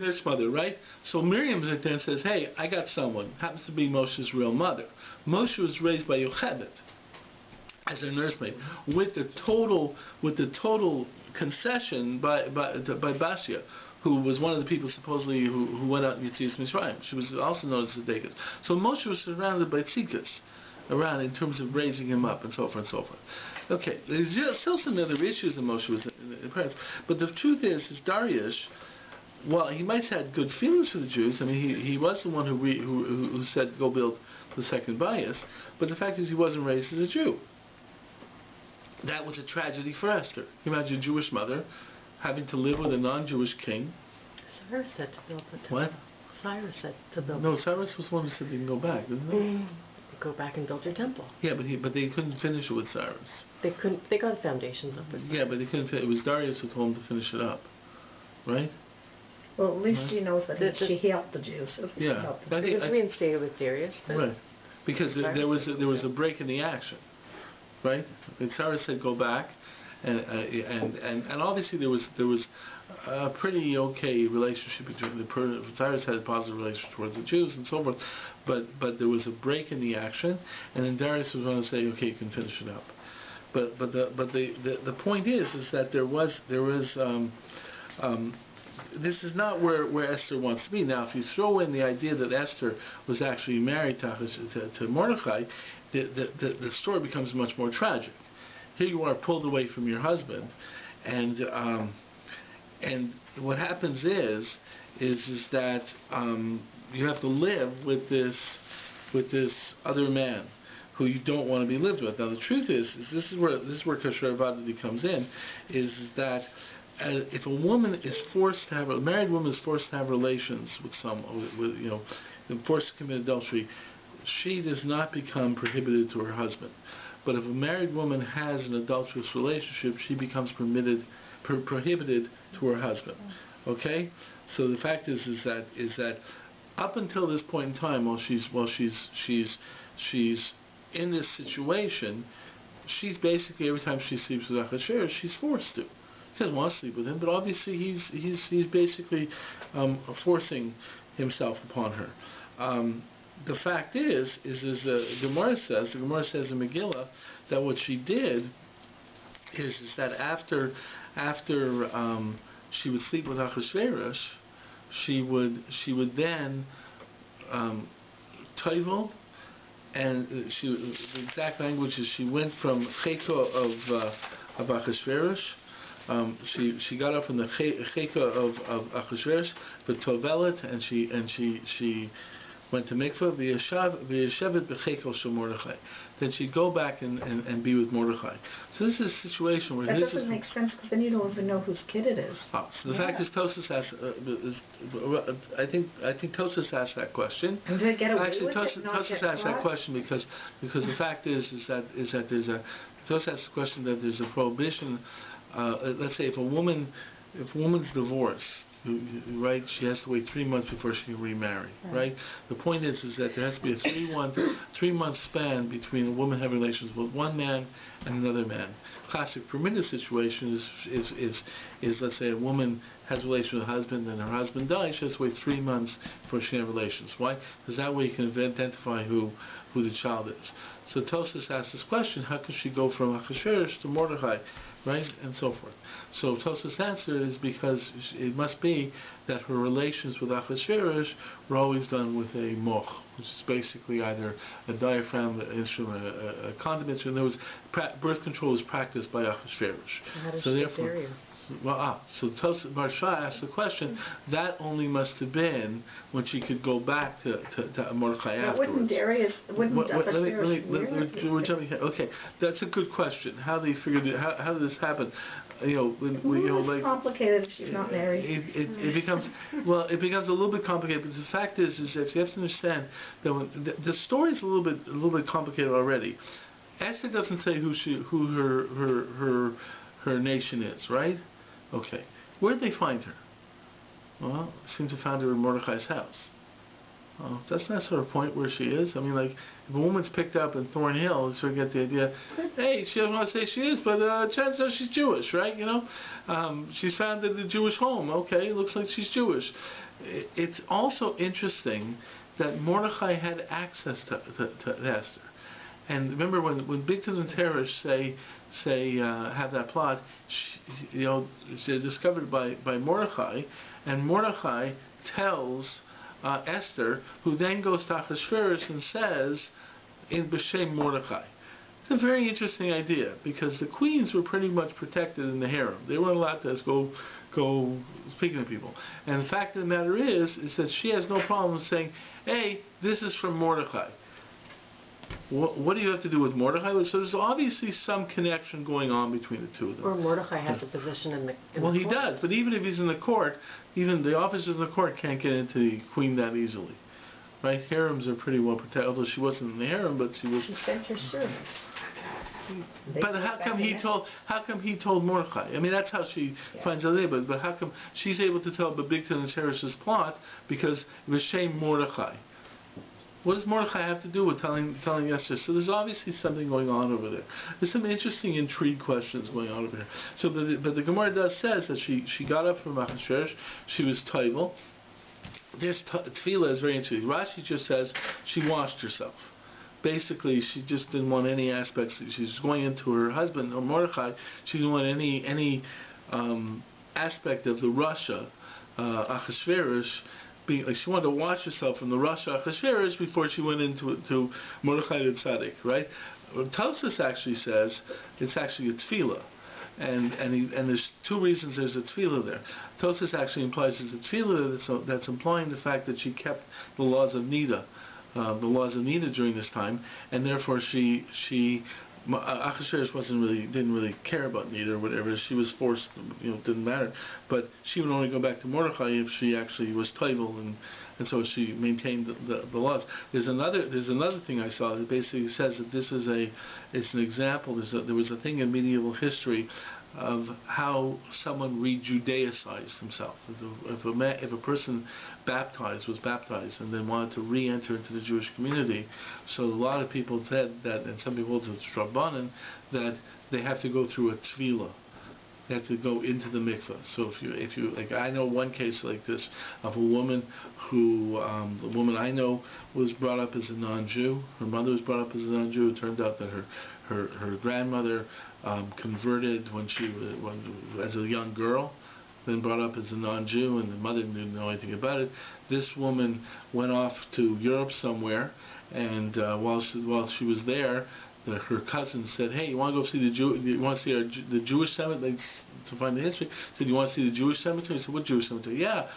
nurse mother, right? So Miriam then says, "Hey, I got someone. Happens to be Moshe's real mother. Moshe was raised by Yocheved as a nursemaid, with the total concession by Basia, who was one of the people supposedly who went out in Yetzias Mitzrayim. She was also known as tzedekah. So Moshe was surrounded by tzedekahs around in terms of raising him up and so forth and so forth. Okay, there's still some other issues that Moshe was in the parents, but the truth is Darius, well, he might have had good feelings for the Jews. I mean, he was the one who said go build the second bias, but the fact is he wasn't raised as a Jew. That was a tragedy for Esther. Can you imagine a Jewish mother having to live with a non-Jewish king? Cyrus said to build the temple. What? Cyrus said to build. No, Cyrus was the one who said they can go back, didn't they? Go back and build your temple. Yeah, but they couldn't finish it with Cyrus. They couldn't. They got foundations up with Cyrus. Yeah, but they couldn't. It was Darius who told them to finish it up, right? Well, at least Right. she knows that she helped the Jews. At least she Yeah. helped I them. think- It was reinstated with Darius. But Right, because there was a break in the action, right? And Cyrus said go back, and obviously there was a pretty okay relationship between Cyrus had a positive relationship towards the Jews and so forth, but there was a break in the action, and then Darius was going to say, okay, you can finish it up. But the point is that there was this is not where Esther wants to be. Now, if you throw in the idea that Esther was actually married to Mordechai, the story becomes much more tragic. Here you are pulled away from your husband, and what happens is that you have to live with this other man who you don't want to be lived with. Now, the truth is this is where Kasher Avadati comes in, is that if a woman is forced to have a married woman is forced to have relations with forced to commit adultery, she does not become prohibited to her husband. But if a married woman has an adulterous relationship, she becomes prohibited to her husband. Okay, so the fact is that up until this point in time, while she's in this situation, she's basically, every time she sleeps with Achashverosh, she's forced to. She doesn't want to sleep with him, but obviously he's basically forcing himself upon her. The fact is the Gemara says in Megillah that what she did is that after she would sleep with Achashverosh, she would then toivel, and the exact language is she went from cheko of Achashverosh. She got up from the cheka of Achashverosh, but tovelet, and she went to mikveh, v'yeshevet b'chekel shel Mordechai. Then she'd go back and be with Mordechai. So this is a situation where That doesn't make sense because then you don't even know whose kid it is. So the fact is, Tosfos asks. I think Tosfos asked that question. And to get away Actually, with it, not Tosfos get asked that caught? question because the fact is that there's a Tosfos asked the question that there's a prohibition. Let's say if a woman's divorced, right, she has to wait 3 months before she can remarry, right? The point is that there has to be a 3 month span between a woman having relations with one man and another man. Classic permitted situation is let's say a woman has relations with her husband and her husband dies, she has to wait 3 months before she can have relations. Why? Because that way you can identify who the child is. So Tosfos asked this question: how can she go from Achashverosh to Mordechai, right, and so forth? So Tosfos' answer is because it must be that her relations with Achashverosh were always done with a moch, which is basically either a diaphragm instrument, a condom instrument. There was birth control was practiced by Achashverosh. So therefore, so Tosfos Marsha asked the question. That only must have been when she could go back to Mordechai afterwards. We're jumping ahead. Okay, that's a good question. How they figured it? How did this happen? It's complicated if she's not married. It becomes a little bit complicated. But the fact is that you have to understand that when the story is a little bit complicated already. Esther doesn't say who her nation is, right? Okay, where did they find her? Well, it seems to find her in Mordechai's house. That's not sort of point where she is. I mean, like, if a woman's picked up in Thorn Hill, you sort of get the idea, hey, she doesn't want to say she is, but chances are she's Jewish, right? She's found in the Jewish home. Okay, it looks like she's Jewish. It's also interesting that Mordechai had access to Esther. And remember, when Bigton and Teresh have that plot, they're discovered by Mordechai, and Mordechai tells Esther, who then goes to Achashverosh and says, in B'Shem Mordechai. It's a very interesting idea, because the queens were pretty much protected in the harem. They weren't allowed to go speaking to people. And the fact of the matter is that she has no problem saying, hey, this is from Mordechai. What do you have to do with Mordechai? So there's obviously some connection going on between the two of them. Or Mordechai has a position in the he courts. does, but even if he's in the court, even the officers in the court can't get into the queen that easily. Right? Harems are pretty well protected, although she wasn't in the harem, but she was... She sent her servants. But how come he told Mordechai? I mean, that's how she finds out there, but how come she's able to tell Bigton and Teresh's plot? Because it was shame Mordechai. What does Mordechai have to do with telling Esther? So there's obviously something going on over there. There's some interesting intrigue questions going on over there. So, but the Gemara says that she got up from Achashverosh. She was taival. There's tefillah is very interesting. Rashi just says she washed herself. Basically, she just didn't want any aspects. She's going into her husband or Mordechai. She didn't want any aspect of the Russia Achashverosh. She wanted to wash herself from the Russia Achashverosh before she went into Mordechai and Tzaddik, right? Tosfos actually says it's actually a tefillah, and there's two reasons there's a tefillah there. Tosfos actually implies it's a tefillah that's implying the fact that she kept the laws of Nida, during this time, and therefore Achashverosh didn't really care about Nida or whatever. She was forced, it didn't matter. But she would only go back to Mordechai if she actually was taival, and so she maintained the laws. There's another thing I saw that basically says that it's an example. There was a thing in medieval history of how someone re-Judaicized himself. If a person was baptized and then wanted to re-enter into the Jewish community, so a lot of people said that, and some people hold it's Rabbanan, that they have to go through a tefillah. They have to go into the mikveh. So if you like, I know one case like this of a woman who, the woman I know was brought up as a non-Jew. Her mother was brought up as a non-Jew. It turned out that her grandmother converted as a young girl, then brought up as a non-Jew, and the mother didn't know anything about it. This woman went off to Europe somewhere, and while she was there, her cousin said, "Hey, you want to go see the Jewish cemetery?" To find the history, said, "You want to see the Jewish cemetery?" He said, "What Jewish cemetery?" "Yeah,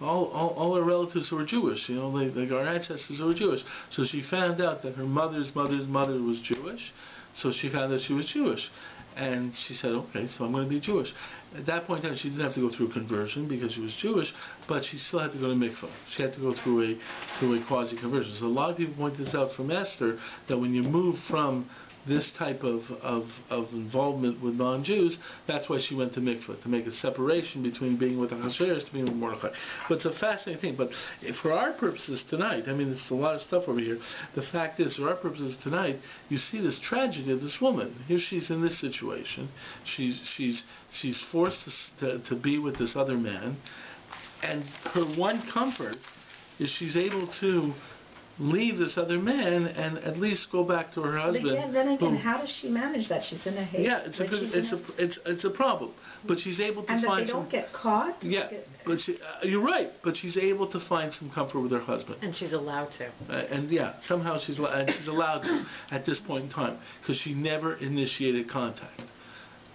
all her relatives who were Jewish. Our ancestors who were Jewish. So she found out that her mother's mother's mother was Jewish. So she found out she was Jewish. And she said, okay, so I'm going to be Jewish. At that point in time, she didn't have to go through conversion because she was Jewish, but she still had to go to mikvah. She had to go through a quasi-conversion. So a lot of people point this out from Esther, that when you move from this type of involvement with non-Jews, that's why she went to mikvah, to make a separation between being with Achashverosh to being with Mordechai. But it's a fascinating thing. But for our purposes tonight, there's a lot of stuff over here. The fact is, for our purposes tonight, you see this tragedy of this woman. Here she's in this situation. She's forced to be with this other man, and her one comfort is she's able to leave this other man and at least go back to her husband. But then again, how does she manage that? She's in a Hecht. Yeah, it's a problem. But she's able to and find. And they don't get caught. Yeah, but you're right. But she's able to find some comfort with her husband. And she's allowed to. Somehow she's allowed to at this point in time, because she never initiated contact.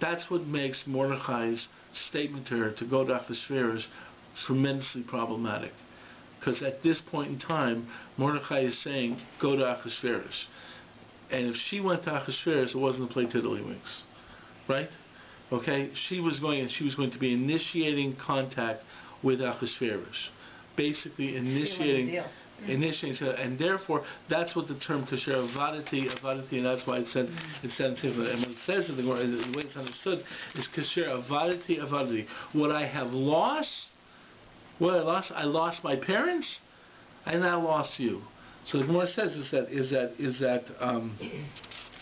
That's what makes Mordechai's statement to her to go to Achashverosh tremendously problematic. Because at this point in time, Mordechai is saying, go to Achashverosh. And if she went to Achashverosh, it wasn't to play tiddlywinks. Right? Okay? She was going to be initiating contact with Achashverosh. Basically initiating, and therefore, that's what the term kasher avadati, and that's why it said, and when it says in the way it's understood, is kasher avadati. What I have lost, I lost my parents, and I lost you. So the Gemara says is that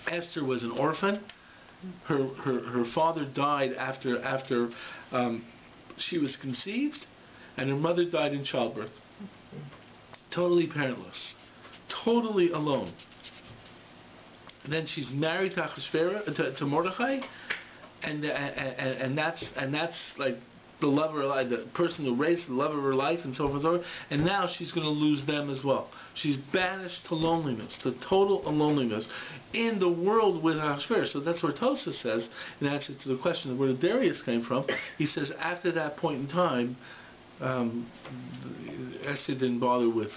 Esther was an orphan. Her father died after she was conceived, and her mother died in childbirth. Totally parentless, totally alone. And then she's married to Achashverosh, to Mordechai, and that's like the love of her life, the person who raised the love of her life, and so forth and so on. And now she's going to lose them as well. She's banished to loneliness, to total loneliness, in the world with Achashverosh. So that's where Tosa says, in answer to the question of where Darius came from, he says after that point in time, Esther didn't bother with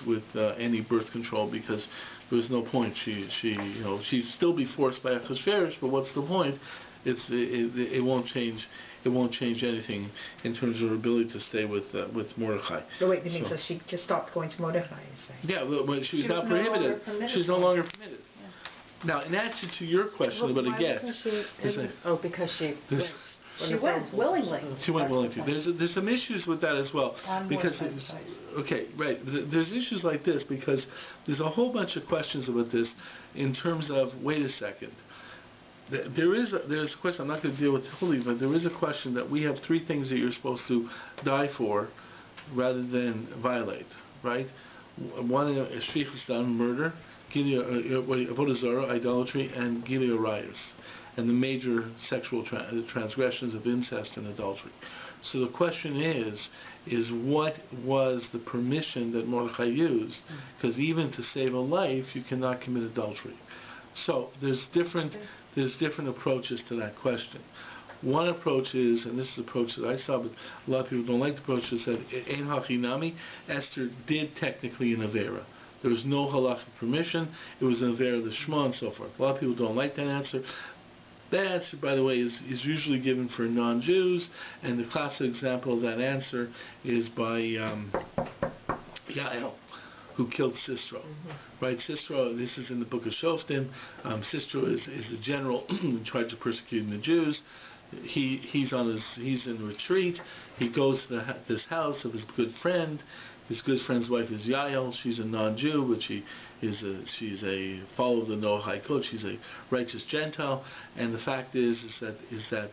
any birth control because there was no point. She'd still be forced by Achashverosh, but what's the point? It won't change. It won't change anything in terms of her ability to stay with Mordechai. So wait, so she just stopped going to Mordechai, you're saying? Yeah, well, she was now prohibited. She's no longer permitted. Yeah. Now, in answer to your question about a get, because she went willingly. She went willingly. There's some issues with that as well, because there's issues like this because there's a whole bunch of questions about this in terms of wait a second. There's a question, I'm not going to deal with it fully, but there is a question that we have three things that you're supposed to die for rather than violate, right? One is shvichus dam, murder, avodah zarah, idolatry, and gilui arayos, and the major sexual transgressions of incest and adultery. So the question is what was the permission that Mordechai used? Because even to save a life, you cannot commit adultery. So there's different approaches to that question. One approach is, and this is the approach that I saw, but a lot of people don't like the approach, is that ein hachinami, Esther did technically an avera. There was no halachic permission. It was an avera l'shma and so forth. A lot of people don't like that answer. That answer, by the way, is usually given for non-Jews, and the classic example of that answer is by Yael, who killed Sisera. Right? Sisera, this is in the book of Shoftim. Sisera is the general in charge of persecuting the Jews. He's in retreat. He goes to this house of his good friend. His good friend's wife is Yael. She's a non-Jew, but she's a follower of the Noahide code. She's a righteous Gentile, and the fact is that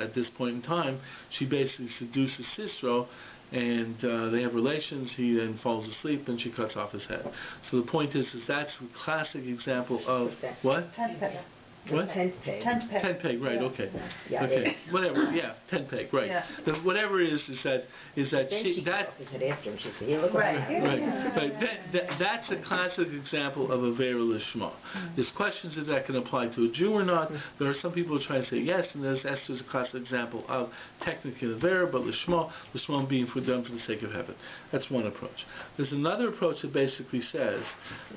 at this point in time, she basically seduces Sisera, and they have relations. He then falls asleep, and she cuts off his head. So the point is that's a classic example of what? What? Tent peg. Tent peg. Tent peg, right? Yeah. Okay. Yeah, Okay. Whatever. Yeah. Tent peg, right. Yeah. Whatever it is that Then she she that. came up with it after, and she said, "Yeah, look Right. what happened." Right, Yeah. right. That's a classic example of a vera lishma. There's questions if that can apply to a Jew or not. There are some people who try to say yes, and there's Esther's a classic example of technically a vera, but lishma being done for the sake of heaven. That's one approach. There's another approach that basically says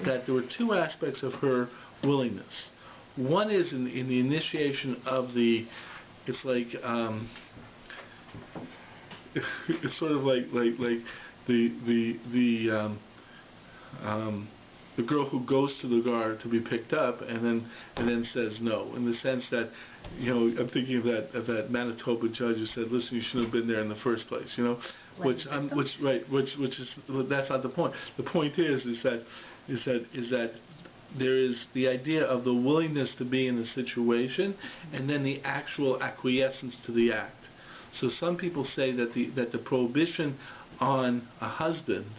that there were two aspects of her willingness. One is in the initiation of the, it's like, it's sort of like the girl who goes to the guard to be picked up and then says no, in the sense that, I'm thinking of that Manitoba judge who said, listen, you shouldn't have been there in the first place, which is that's not the point. The point is that there is the idea of the willingness to be in the situation and then the actual acquiescence to the act. So some people say that the prohibition on a husband,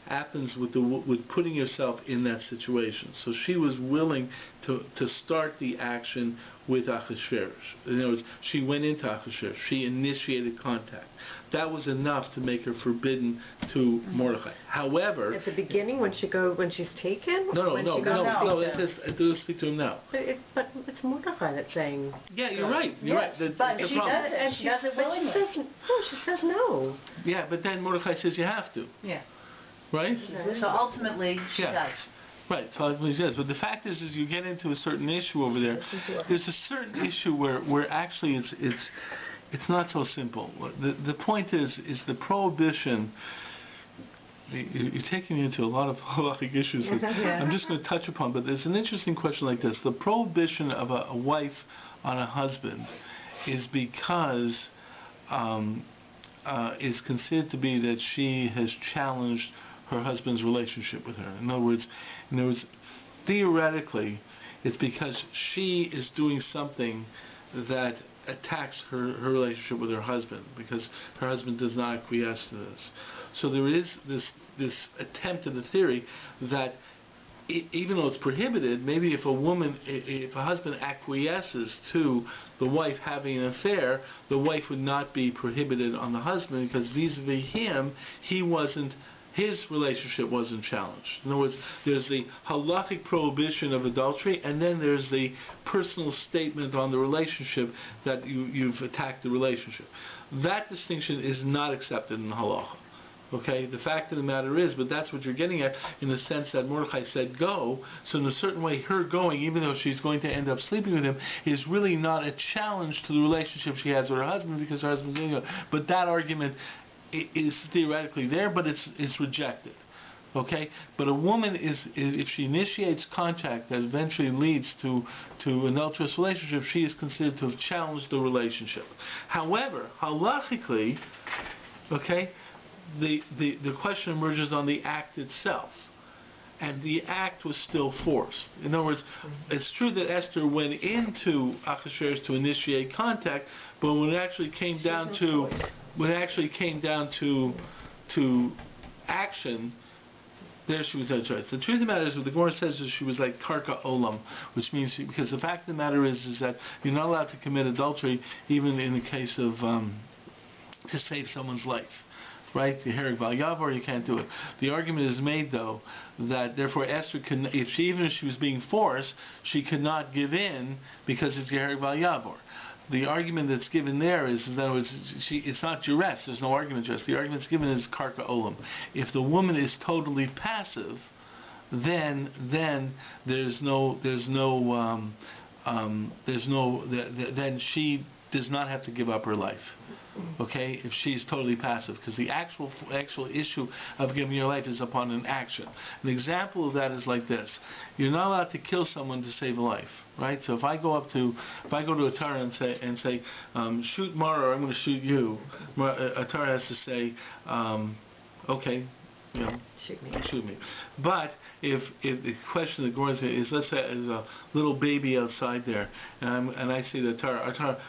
happens with putting yourself in that situation. So she was willing to start the action with Achashverosh. In other words, she went into Achashverosh. She initiated contact. That was enough to make her forbidden to Mordechai. However, at the beginning, when she's taken. No. Do speak to him now. But it's Mordechai that's saying. Yeah, you're right. You're Yes, right. but The she problem. does it. She does it willingly. She says no. Yeah, but then Mordechai says you have to, Yeah. right? So ultimately, she Yeah. does. Right, so ultimately says. But the fact is you get into a certain issue over there. There's a certain issue where actually it's not so simple. The point is the prohibition. You're taking me into a lot of halachic issues that I'm just going to touch upon. But there's an interesting question like this: the prohibition of a wife on a husband is because is considered to be that she has challenged her husband's relationship with her. In other words, theoretically, it's because she is doing something that attacks her relationship with her husband, because her husband does not acquiesce to this. So there is this attempt in the theory that even though it's prohibited, maybe if a husband acquiesces to the wife having an affair, the wife would not be prohibited on the husband, because vis-a-vis him, his relationship wasn't challenged. In other words, there's the halachic prohibition of adultery, and then there's the personal statement on the relationship that you've attacked the relationship. That distinction is not accepted in halacha. Okay, the fact of the matter is, but that's what you're getting at, in the sense that Mordechai said go, so in a certain way her going, even though she's going to end up sleeping with him, is really not a challenge to the relationship she has with her husband, because her husband's going to go. But that argument is theoretically there, but it's rejected. Okay, but a woman if she initiates contact that eventually leads to an adulterous relationship, she is considered to have challenged the relationship. However, halachically, the question emerges on the act itself, and the act was still forced. In other words, it's true that Esther went into Achashverosh to initiate contact, but when it actually came down to action, there she was no choice. The truth of the matter is, what the Gemara says is she was like karka olam, which means, because the fact of the matter is that you're not allowed to commit adultery even in the case of to save someone's life. Right? The hereg val yavor, you can't do it. The argument is made, though, that therefore Esther even if she was being forced, she could not give in because it's the hereg val yavor. The argument that's given there is that it's not duress. There's no argument duress. The argument that's given is karka olam. If the woman is totally passive, then then she does not have to give up her life. Okay, if she's totally passive, because the actual issue of giving your life is upon an action. An example of that is like this: you're not allowed to kill someone to save a life, right? So if I go to a Torah and say, shoot Mara, or I'm going to shoot you, a Torah has to say, okay, shoot me. But if the question that goes is, let's say there's a little baby outside there, and I say to Torah,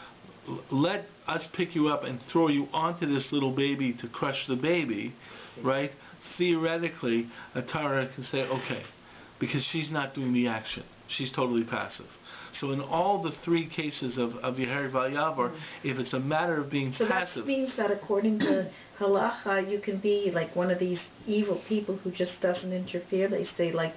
let us pick you up and throw you onto this little baby to crush the baby, right? Theoretically, a Torah can say, okay, because she's not doing the action. She's totally passive. So in all the three cases of Yeher V'Yavor, if it's a matter of being So passive... that means that according to halacha, you can be like one of these evil people who just doesn't interfere. They say like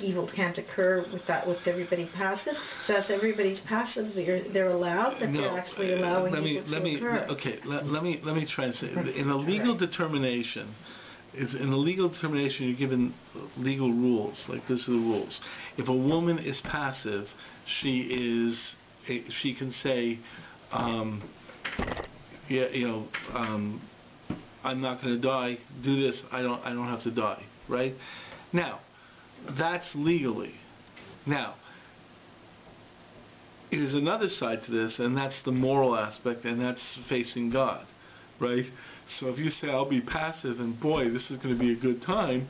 evil can't occur with everybody passive. So if everybody's passive, they're allowed, that they're actually allowing evil to occur. Okay, let me try and say, in a legal determination, in a legal determination, you're given legal rules. Like, this are the rules. If a woman is passive, she can say, I'm not going to die. Do this. I don't have to die. Right? Now, that's legally. Now, it is another side to this, and that's the moral aspect, and that's facing God. Right? So if you say, I'll be passive, and boy, this is going to be a good time,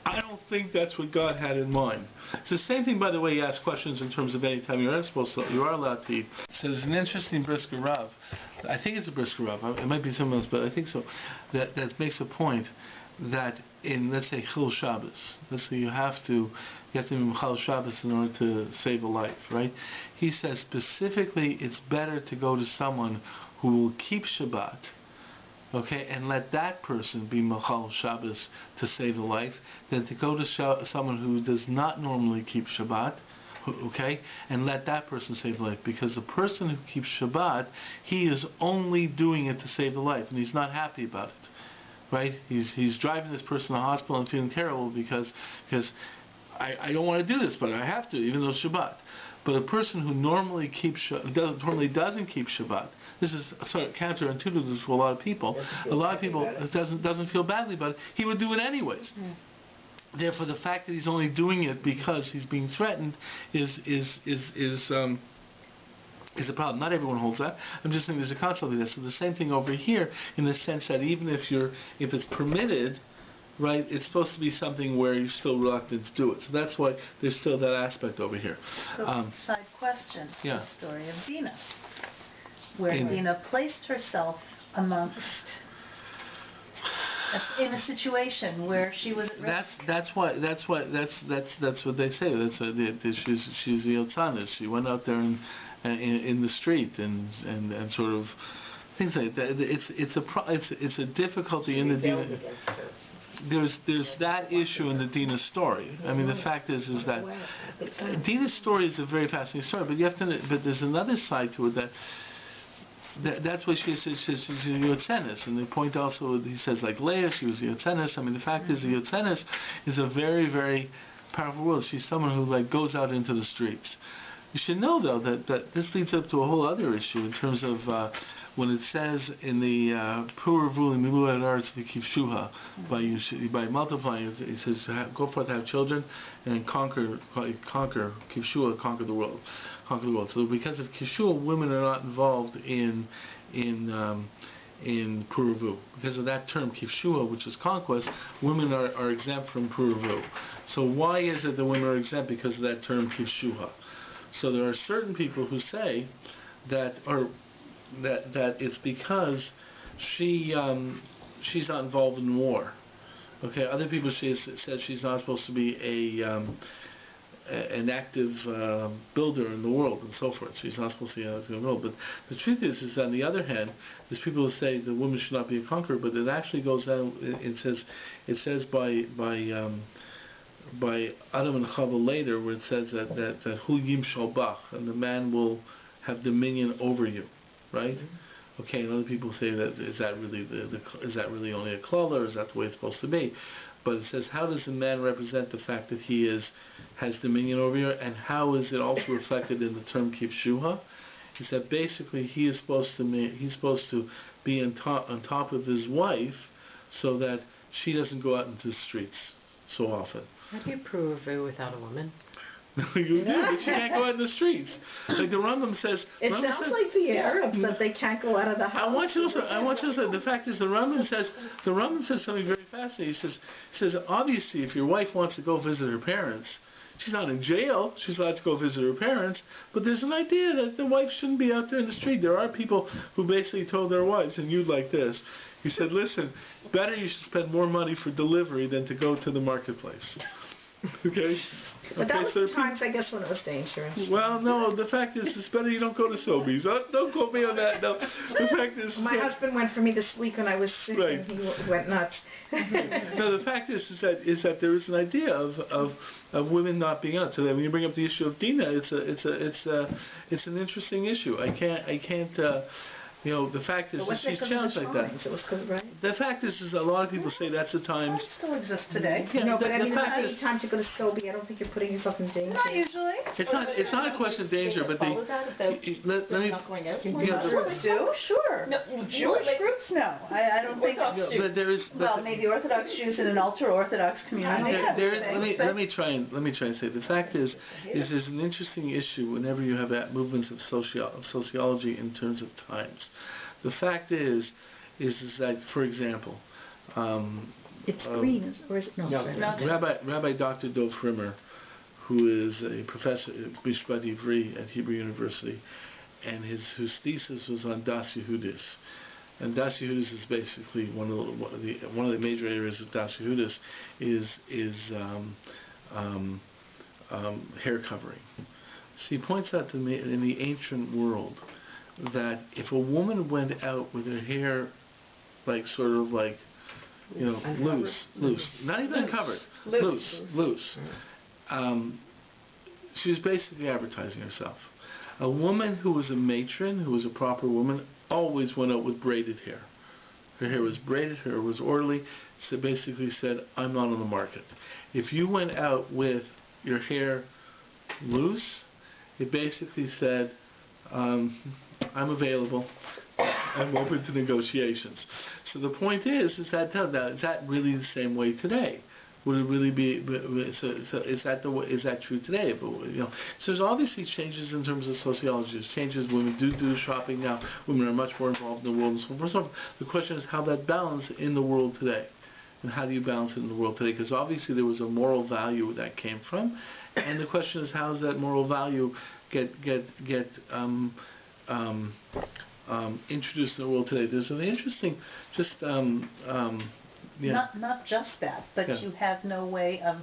I don't think that's what God had in mind. It's the same thing, by the way, you ask questions in terms of any time you are allowed to eat. So there's an interesting brisker Rav. I think it's a brisker Rav. It might be someone else, but I think so. That makes a point that in, let's say, Chil Shabbos, let's say you have to be Chil Shabbos in order to save a life, right? He says specifically it's better to go to someone who will keep Shabbat, okay, and let that person be Machal Shabbos to save a life, than to go to someone who does not normally keep Shabbat, okay, and let that person save a life. Because the person who keeps Shabbat, he is only doing it to save the life, and he's not happy about it, right? He's driving this person to the hospital and feeling terrible because I don't want to do this, but I have to, even though it's Shabbat. But a person who normally doesn't keep Shabbat, this is sort of counterintuitive to a lot of people. A lot of people doesn't feel badly about it. He would do it anyways. Therefore, the fact that he's only doing it because he's being threatened is a problem. Not everyone holds that. I'm just saying there's a concept of this. So the same thing over here, in the sense that even if it's permitted, right, it's supposed to be something where you're still reluctant to do it. So that's why there's still that aspect over here. So, side question, yeah. the story of Dinah, where Dinah placed herself amongst, in a situation where she was at risk. That's what they say. She's the Yotzanis. She went out there in the street and sort of things like that. It's a difficulty in the Dinah. There's that issue in the Dinah story. I mean, the fact is that Dinah's story is a very fascinating story, but there's another side to it that's what she says. She's a Yotzenis, and the point also he says like Leah, she was a Yotzenis. I mean, the fact is the Yotzenis is a very, very powerful word. She's someone who goes out into the streets. You should know though that this leads up to a whole other issue in terms of when it says in the Purim by multiplying, it says go forth to have children and conquer Kivshua, conquer the world. So because of Kishua, women are not involved in Purim. Because of that term Kivshua, which is conquest, women are exempt from Purim. So why is it that women are exempt? Because of that term Kivshua. So there are certain people who say that it's because she's not involved in war. Okay, other people said she's not supposed to be an active builder in the world and so forth. She's not supposed to be in the world. But the truth is on the other hand, there's people who say the woman should not be a conqueror. But it actually goes down. It says by Adam and Chava later, where it says that Hu Yim Shalbach, and the man will have dominion over you, right? Okay, and other people say that is that really only a klala, or is that the way it's supposed to be? But it says, how does the man represent the fact that he has dominion over you, and how is it also reflected in the term kivshuha? Is that basically he's supposed to be on top of his wife, so that she doesn't go out into the streets so often. How do you prove a without a woman? You do, but she can't go out in the streets. Like the Rambam says. It sounds like the Arabs that they can't go out of the house. I want you to listen. The fact is, the Rambam says something very fascinating. He says obviously, if your wife wants to go visit her parents, she's not in jail. She's allowed to go visit her parents. But there's an idea that the wife shouldn't be out there in the street. There are people who basically told their wives, and you'd like this. He said, listen, better you should spend more money for delivery than to go to the marketplace. Okay? But that was so the times, I guess, when it was dangerous. well, no, the fact is, it's better you don't go to Sobeys. Don't quote me on that. No, the fact is... My husband went for me this week when I was sick, Right. and he went nuts. No, the fact is that there is an idea of women not being out. So that when you bring up the issue of Dina, it's an interesting issue. I can't. The fact is that she's challenged like that. It was good, right? The fact is a lot of people say that's the times. That still exists today. Yeah, No, but I the mean, fact any is, time to go to Sobe, I don't think you're putting yourself in danger. Not usually. it's not a question of danger, but Follow that about let me. not going out? Groups do, sure. No, Jewish groups, no. I don't think. But there is. Well, maybe Orthodox Jews in an ultra-Orthodox community. Let me try and say the fact is there's an interesting issue whenever you have movements of sociology in terms of times. The fact is that, for example, It's green, or is it? No, sorry. Rabbi Dr. Dov Frimmer, who is a professor at Mishpat Ivri at Hebrew University, and whose thesis was on Das Yehudis. And Das Yehudis is basically one of the major areas of Das Yehudis is hair covering. So he points out to me in the ancient world that if a woman went out with her hair loose, not even uncovered, loose, she was basically advertising herself. A woman who was a matron, who was a proper woman, always went out with braided hair. Her hair was braided, her hair was orderly, so basically said, I'm not on the market. If you went out with your hair loose, it basically said, I'm available. I'm open to negotiations. So the point is that now is that really the same way today? Would it really be? So is that true today? But so there's obviously changes in terms of sociology. There's changes. Women do shopping now. Women are much more involved in the world and so forth. So the question is how that balance in the world today. And how do you balance it in the world today? Because obviously there was a moral value that came from, and the question is how does that moral value get introduced in the world today? There's an interesting, Not just that, but you have no way of,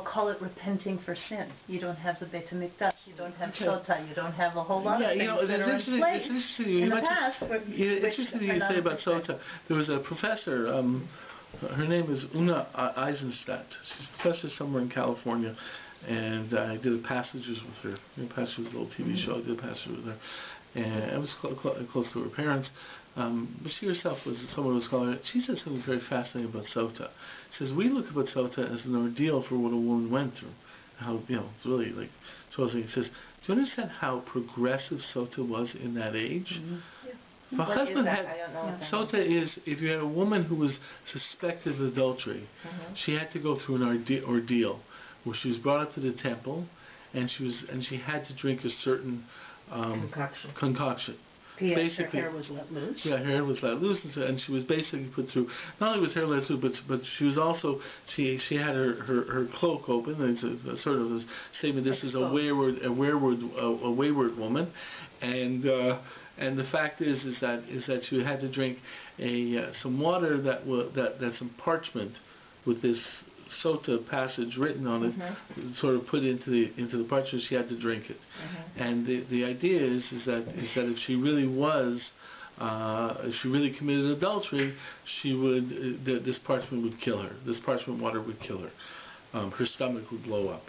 call it repenting for sin. You don't have the Beit HaMikdash, you don't have Sota, you don't have a whole lot of things that are in place in the past. It's interesting you say about Sota. There was a professor. Her name is Una Eisenstadt. She's a professor somewhere in California, and I did a Passages with her. Passages was a little TV show. I did a Passage with her, and I was close to her parents. But she herself was someone who was calling her. She said something very fascinating about Sota. She says we look about Sota as an ordeal for what a woman went through. How it's really like chosen. He says, do you understand how progressive Sota was in that age? Mm-hmm. Yeah. If a husband had Sota is if you had a woman who was suspected of adultery, she had to go through an ordeal where she was brought up to the temple, and she had to drink a certain concoction. Basically, her hair was let loose. Yeah, her hair was let loose, and she was basically put through. Not only was her let loose, but she was also she had her cloak open. It's a sort of a statement. This is a wayward woman, and the fact is that she had to drink some water that some parchment with this Sota passage written on it, sort of put into the parchment. She had to drink it, and the idea is that if she really was, if she really committed adultery, she would this parchment would kill her. This parchment water would kill her. Her stomach would blow up.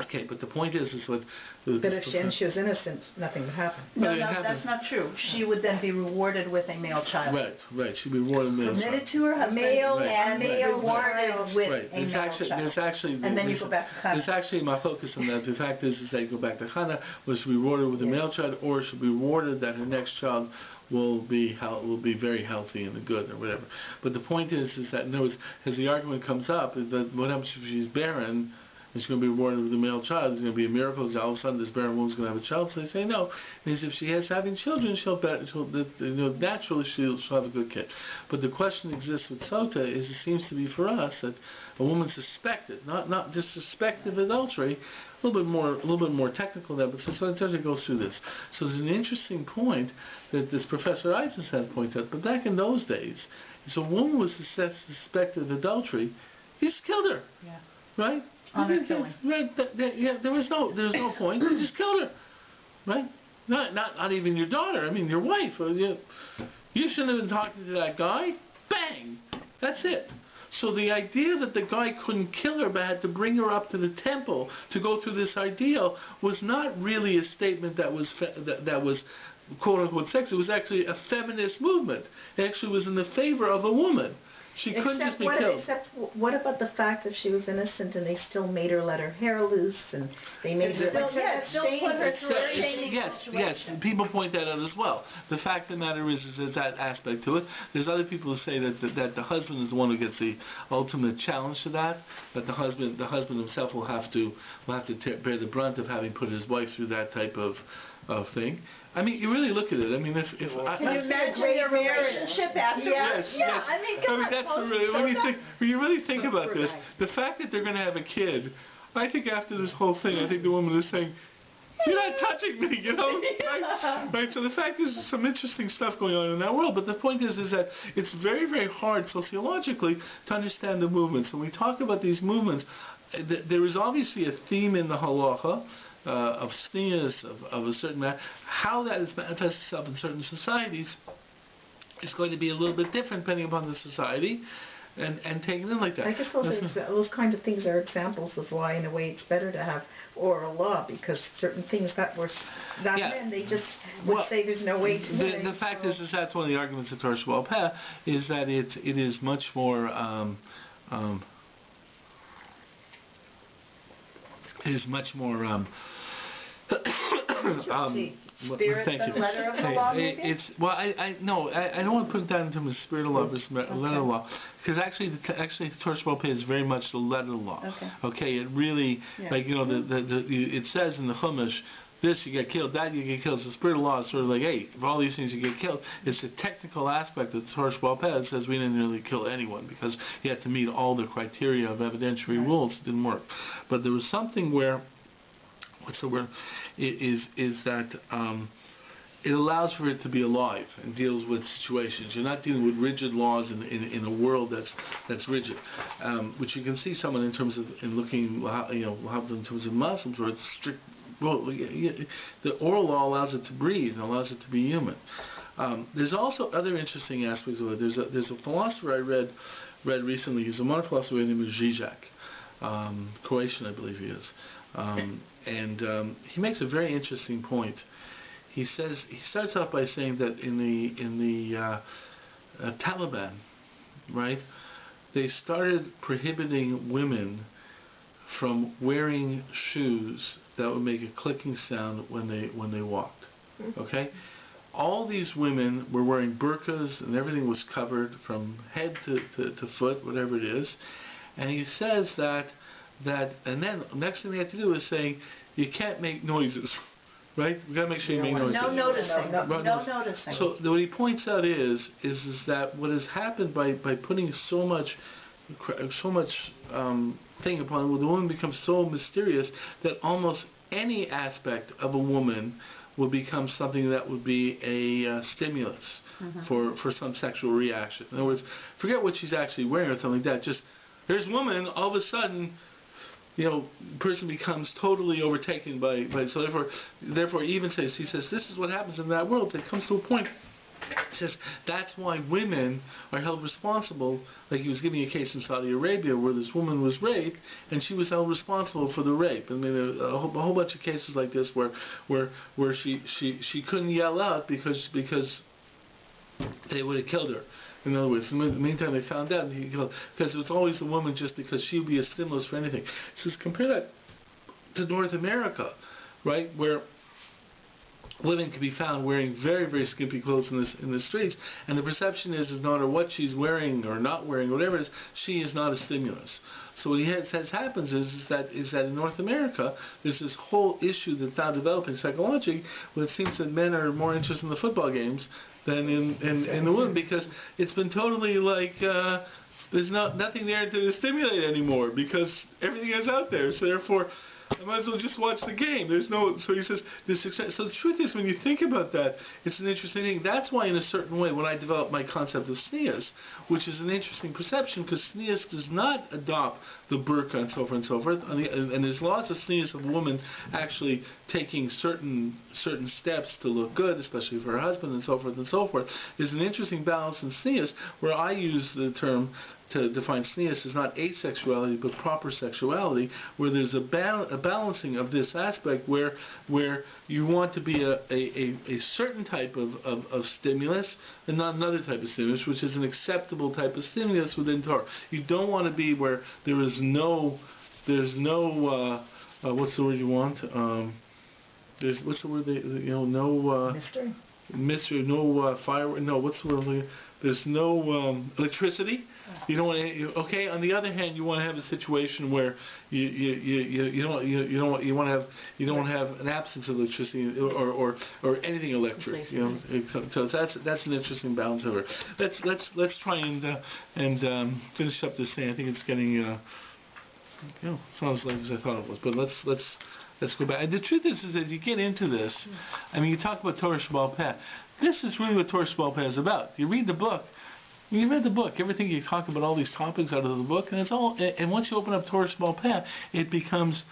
Okay, but the point is what... But if she was innocent, nothing would happen. No, that's not true. She would then be rewarded with a male child. Right. She'd be rewarded with a male child. Committed to her husband, and rewarded with a male child. And then you go back to Chana. There's actually my focus on that. The fact is that you go back to Chana, was she be rewarded with a male child, or she'll be rewarded that her next child will be very healthy and good or whatever. But the point is that in other words, as the argument comes up, that what happens if she's barren? And she's going to be rewarded with a male child. It's going to be a miracle because all of a sudden this barren woman's going to have a child. So they say no. Because if she has having children, naturally she'll have a good kid. But the question exists with Sota is it seems to be for us that a woman suspected, not just suspected of adultery, a little bit more technical than that. But so it goes through this. So there's an interesting point that this Professor Eisenstadt pointed out. But back in those days, if a woman was suspected of adultery, he just killed her. Yeah. Right? Honor killing. Right. Yeah, there was no point. They just killed her. Right? Not even your daughter. I mean, your wife. You shouldn't have been talking to that guy. Bang. That's it. So the idea that the guy couldn't kill her but had to bring her up to the temple to go through this ideal was not really a statement that was quote-unquote sex. It was actually a feminist movement. It actually was in the favor of a woman. She couldn't just be killed. Except what about the fact that she was innocent and they still made her let her hair loose and they made her Still put her through a shaming Yes, situation. people point that out as well. The fact of the matter is there's that aspect to it. There's other people who say that the husband is the one who gets the ultimate challenge to that the husband himself will have to bear the brunt of having put his wife through that type of thing. I mean, you really look at it. I mean, Can you imagine their relationship afterwards? Yes. I mean, that's when you really think about this, the fact that they're going to have a kid, I think after this whole thing, I think the woman is saying, "You're not touching me," you know? Right? So the fact is, there's some interesting stuff going on in that world. But the point is that it's very, very hard sociologically to understand the movements. When we talk about these movements, there is obviously a theme in the halacha. Of sneers, of a certain matter. How that is manifests itself in certain societies is going to be a little bit different depending upon the society and taken in like that. I guess those kinds of things are examples of why, in a way, it's better to have oral law because certain things that men, they just would say there's no way to do it. The fact is that's one of the arguments of Torah Sheba'al Peh is that it is much more spirit thank the you. letter of the law, maybe? I don't want to put that in terms of spirit of law versus letter of law, because actually Torah Sheba'al Peh is very much the letter of law. Okay, it really it says in the Chumash, this you get killed, that you get killed. So the spirit of law is sort of like, hey, for all these things you get killed. It's the technical aspect of the Torah Sheba'al Peh that says we didn't really kill anyone because you had to meet all the criteria of evidentiary rules. It didn't work. But there was something where, what's the word, is that it allows for it to be alive and deals with situations. You're not dealing with rigid laws in a world that's rigid, which you can see someone in terms of looking, in terms of Muslims where it's strict. Well, the oral law allows it to breathe and allows it to be human. There's also other interesting aspects of it. There's a philosopher I read recently. He's a modern philosopher named Zizek, Croatian, I believe he is, and he makes a very interesting point. He starts off by saying that in the Taliban, right, they started prohibiting women from wearing shoes that would make a clicking sound when they walked. Okay, all these women were wearing burqas and everything was covered from head to foot, whatever it is. And he says that and then the next thing they have to do is saying you can't make noises. Right? We've got to make sure you make noises. No noticing. No noticing. So what he points out is that what has happened by putting so much thing upon it, the woman becomes so mysterious that almost any aspect of a woman will become something that would be a stimulus for some sexual reaction. In other words, forget what she's actually wearing or something like that. Just there's woman, all of a sudden, person becomes totally overtaken by so therefore he even says, this is what happens in that world. It comes to a point. He says that's why women are held responsible. Like he was giving a case in Saudi Arabia where this woman was raped and she was held responsible for the rape. I mean a whole bunch of cases like this where she couldn't yell out because they would have killed her. In other words, in the meantime they found out because it was always the woman just because she would be a stimulus for anything. He says compare that to North America, right, where women can be found wearing very, very skimpy clothes in the streets, and the perception is no matter what she's wearing or not wearing, whatever it is, she is not a stimulus. So what he says happens is that in North America there's this whole issue that's now developing psychologically where it seems that men are more interested in the football games than in the women because it's been totally like there's nothing there to stimulate anymore because everything is out there. So therefore I might as well just watch the game. There's no, so he says, so the truth is, when you think about that, it's an interesting thing. That's why, in a certain way, when I developed my concept of sneas, which is an interesting perception, because sneas does not adopt the burqa and so forth and so forth, and there's lots of sneas of a woman actually taking certain steps to look good, especially for her husband and so forth. There's an interesting balance in sneas, where I use the term to define sneas as not asexuality but proper sexuality, where there's a balancing of this aspect where you want to be a certain type of stimulus and not another type of stimulus, which is an acceptable type of stimulus within Torah. You don't want to be where there's no what's the word you want? What's the word? No mystery, no fire. No, what's the word? There's no electricity. You don't want to. Okay. On the other hand, you want to have a situation where you don't want to have an absence of electricity or anything electric. So that's an interesting balance over. Let's try and finish up this thing. I think it's getting it's not as late as I thought it was. But let's go back. And the truth is as you get into this, I mean, you talk about Torah Sheba'al Peh. This is really what Torah Sheba'al Peh is about. You read the book. When you read the book, everything you talk about, all these topics out of the book, and it's all. And once you open up Torah Sheba'al Peh, it becomes,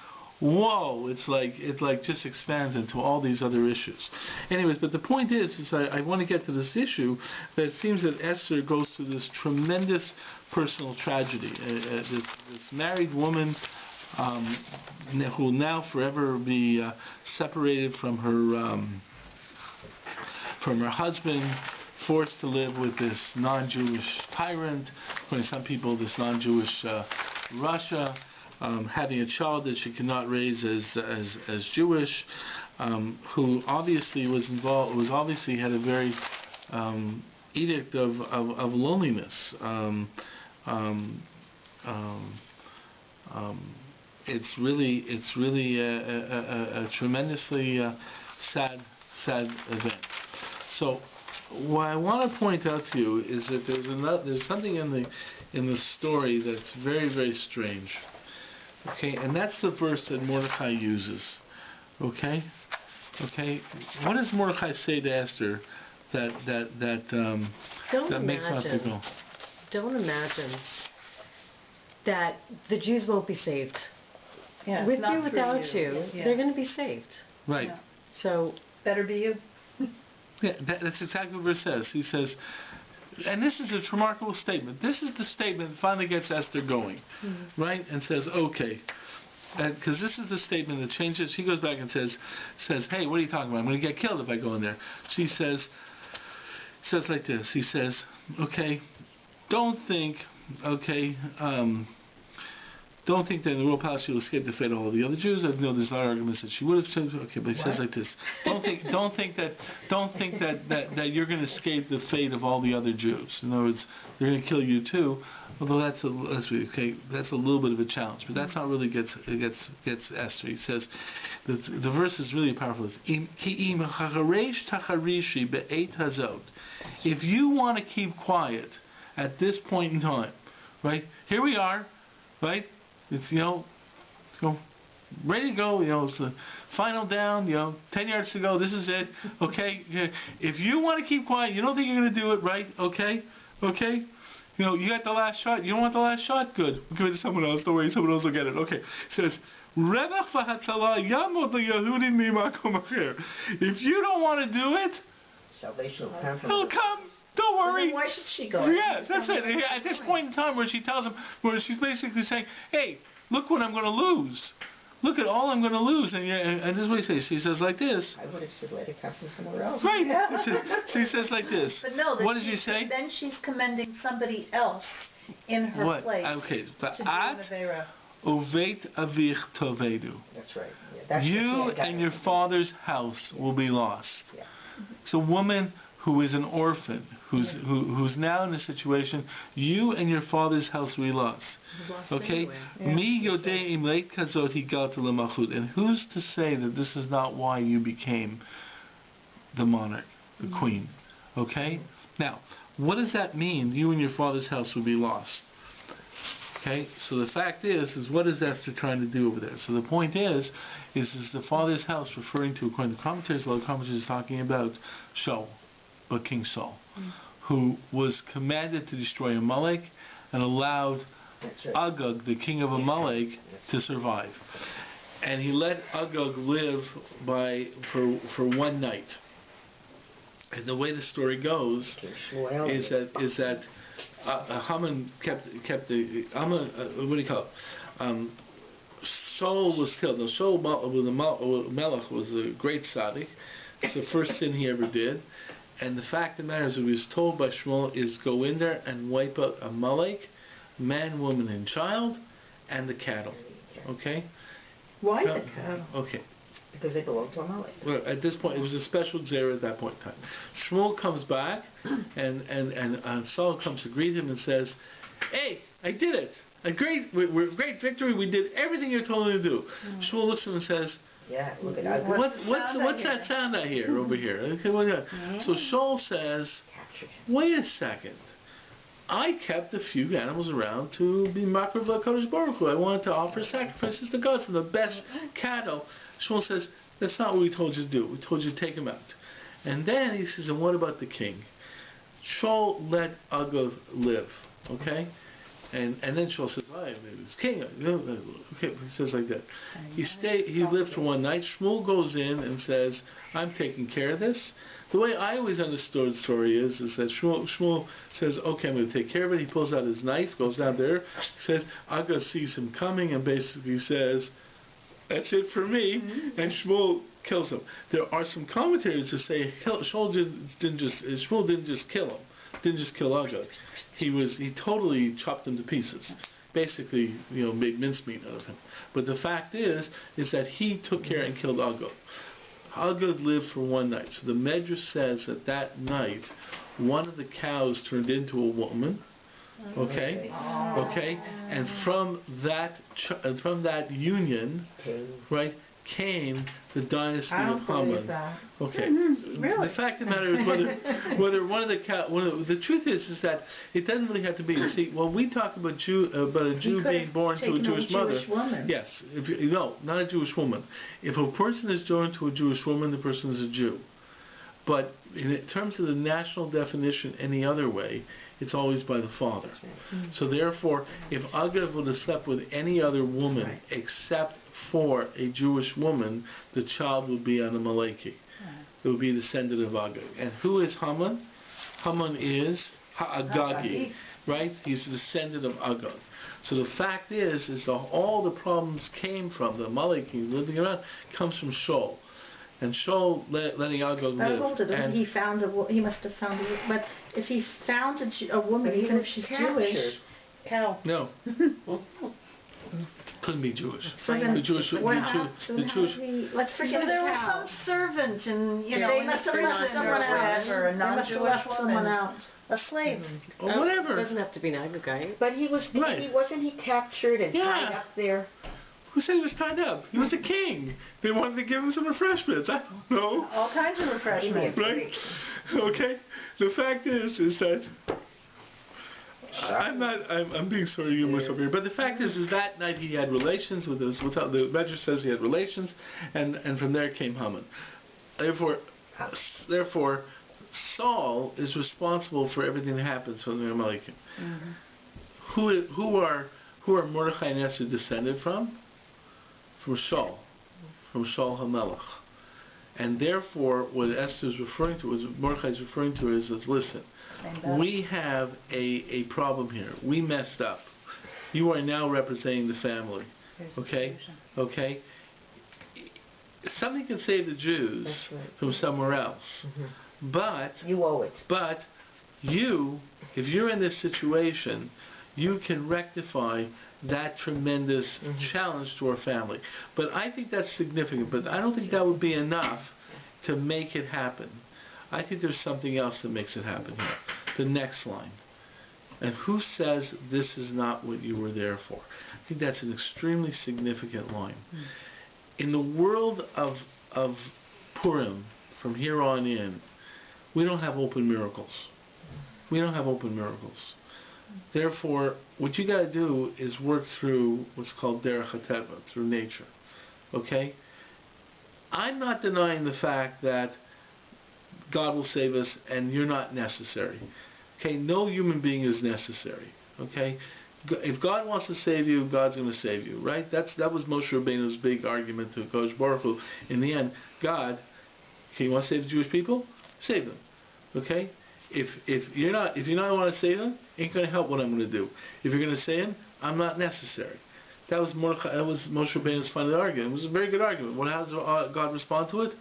whoa! It's like just expands into all these other issues. Anyways, but the point is I want to get to this issue that it seems that Esther goes through this tremendous personal tragedy. This married woman who will now forever be separated from her husband, forced to live with this non-Jewish tyrant, according to some people, this non-Jewish Russia, having a child that she could not raise as Jewish, who obviously obviously had a very edict of loneliness. It's really a tremendously sad event. So what I want to point out to you is that there's something in the story that's very, very strange. Okay, and that's the verse that Mordecai uses. Okay. What does Mordecai say to Esther that makes her have to go? Don't imagine that the Jews won't be saved. Yeah, with you, without you, they're going to be saved. Right. Yeah. So better be you. Yeah, that's exactly what verse says. He says, and this is a remarkable statement. This is the statement that finally gets Esther going, right? And says, okay, because this is the statement that changes. He goes back and says, hey, what are you talking about? I'm going to get killed if I go in there. She says like this. He says, okay, don't think that in the royal palace she'll escape the fate of all the other Jews. I know there's a lot of arguments that she would have. Okay, but he says like this: don't think that you're going to escape the fate of all the other Jews. In other words, they're going to kill you too. Although that's a little bit of a challenge, but that's not really gets Esther. He says the verse is really powerful. If you want to keep quiet at this point in time, right? Here we are, right? It's ready to go. It's the final down. 10 yards to go. This is it. Okay. If you want to keep quiet, you don't think you're going to do it, right? Okay. You got the last shot. You don't want the last shot. Good. We'll give it to someone else. Don't worry. Someone else will get it. Okay. It says, if you don't want to do it, salvation will come. It'll come. Don't worry. Then why should she go? Yeah, that's it. At this point in time where she tells him, where she's basically saying, hey, look what I'm going to lose. Look at all I'm going to lose. And this is what he says. She says like this. I would have said let it come from somewhere else. Right. She says like this. But no, what does he say? Then she's commending somebody else in her place. Okay. To Oveit avich tovedu. That's right. Yeah, that's you and your father's house will be lost. Yeah. So, woman who is an orphan, who's now in a situation, you and your father's house will be lost. Okay? Mi yodei im leit kazot higalta lemachut. And who's to say that this is not why you became the monarch, the queen? Okay? Now, what does that mean? You and your father's house will be lost. Okay, so the fact is what is Esther trying to do over there? So the point is the father's house referring to, according to commentators, a lot of commentators talking about Shaul, but King Saul, who was commanded to destroy Amalek and allowed Agag, the king of Amalek, to survive. And he let Agag live for one night. And the way the story goes is that Haman kept the what do you call it? Shaul was killed. Now Shaul Melech was a great tzaddik. It's the first sin he ever did. And the fact of the matter is, what he was told by Shmuel is go in there and wipe out Amalek, man, woman, and child, and the cattle. Okay. Why the cattle? Okay. Because they belong to Amalek. Well, at this point, it was a special zera at that point in time. Shmuel comes back, and Saul comes to greet him and says, "Hey, I did it! A great victory! We did everything you're told to do." Shmuel looks at him and says, "Yeah, look at that. What's that sound I hear over here?" Okay, what's that? So Shaul says, "Wait a second. I kept a few animals around to be makriv l'Kadosh Baruch Hu. I wanted to offer sacrifices to God from the best cattle." Shmuel says, "That's not what we told you to do. We told you to take him out." And then he says, "And what about the king?" Shaul let Agag live, okay? And then Shaul says, "I was king." Okay, he says like that. He lived for one night. Shmuel goes in and says, "I'm taking care of this." The way I always understood the story is that Shmuel says, "Okay, I'm going to take care of it." He pulls out his knife, goes down there, says, Agag sees him coming, and basically says, "That's it for me," and Shmuel kills him. There are some commentators who say Shmuel didn't just kill him, didn't just kill Agag. He totally chopped him to pieces. Basically, made mincemeat out of him. But the fact is that he took care and killed Agag. Agag lived for one night. So the Medrash says that night, one of the cows turned into a woman. Okay, and from that union, right, came the dynasty of Haman. Okay, really? The fact of the matter is whether one of the truth is that it doesn't really have to be. You see, when we talk about a Jew being born to a Jewish mother, yes, not a Jewish woman. If a person is born to a Jewish woman, the person is a Jew. But in terms of the national definition, any other way, it's always by the father. So therefore, if Agag would have slept with any other woman except for a Jewish woman, the child would be an Amaleki. It would be descendant of Agag. And who is Haman? Haman is Agagi, right? He's the descendant of Agag. So the fact is that all the problems came from the Amaleki living around comes from Shaul. And Shaul letting Agag live. He must have found but if he found a woman, even if she's Jewish, cow. No. Couldn't be Jewish. Let's forget there was some servant and they must have left someone out. A non-Jewish woman. A slave. Or whatever. It doesn't have to be an Agagite. But wasn't he captured and tied up there? Who said he was tied up? He was the king. They wanted to give him some refreshments. I don't know. All kinds of refreshments. Right? Okay. The fact is that I'm being sort of humorous over here, but the fact is that night he had relations with the Medrash says he had relations, and from there came Haman. Therefore, Saul is responsible for everything that happens from the Amalekim. Who are Mordechai and Esther descended from? From Shaul HaMelech. And therefore, what Esther is referring to, what Mordechai is referring to, is listen, we have a problem here. We messed up. You are now representing the family. Okay? Something can save the Jews from somewhere else. But you owe it. But you, if you're in this situation, you can rectify that tremendous challenge to our family. But I think that's significant. But I don't think that would be enough to make it happen. I think there's something else that makes it happen here. The next line. And who says this is not what you were there for? I think that's an extremely significant line. In the world of Purim, from here on in, we don't have open miracles. We don't have open miracles. Therefore, what you got to do is work through what's called derech hateva, through nature. Okay? I'm not denying the fact that God will save us and you're not necessary. Okay? No human being is necessary. Okay? If God wants to save you, God's going to save you, right? That was Moshe Rabbeinu's big argument to Kodesh Baruch Hu. In the end, God, okay, you want to save the Jewish people? Save them. Okay? If you're not want to save them, ain't going to help what I'm going to do. If you're going to save them, I'm not necessary. That was Moshe Rabbeinu's final argument. It was a very good argument. How does God respond to it?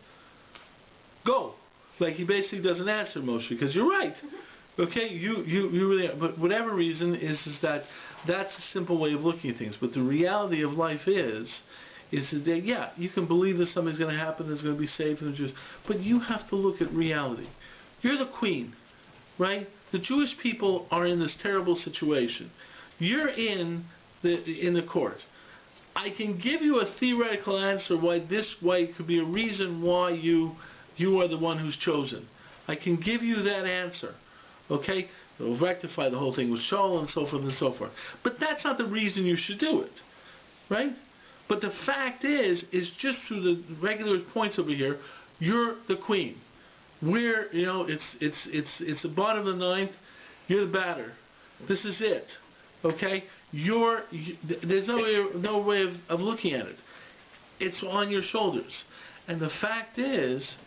Go. Like he basically doesn't answer Moshe because you're right. Okay, you really are. But whatever reason is that that's a simple way of looking at things. But the reality of life is that yeah, you can believe that something's going to happen, that's going to be saved from the Jews, but you have to look at reality. You're the queen, right? The Jewish people are in this terrible situation. You're in the court. I can give you a theoretical answer why it could be a reason why you are the one who's chosen. I can give you that answer. Okay? It'll rectify the whole thing with Shaul and so forth and so forth. But that's not the reason you should do it. Right? But the fact is just through the regular points over here, you're the queen. It's the bottom of the ninth, you're the batter. This is it. Okay? There's no way of looking at it. It's on your shoulders. And the fact is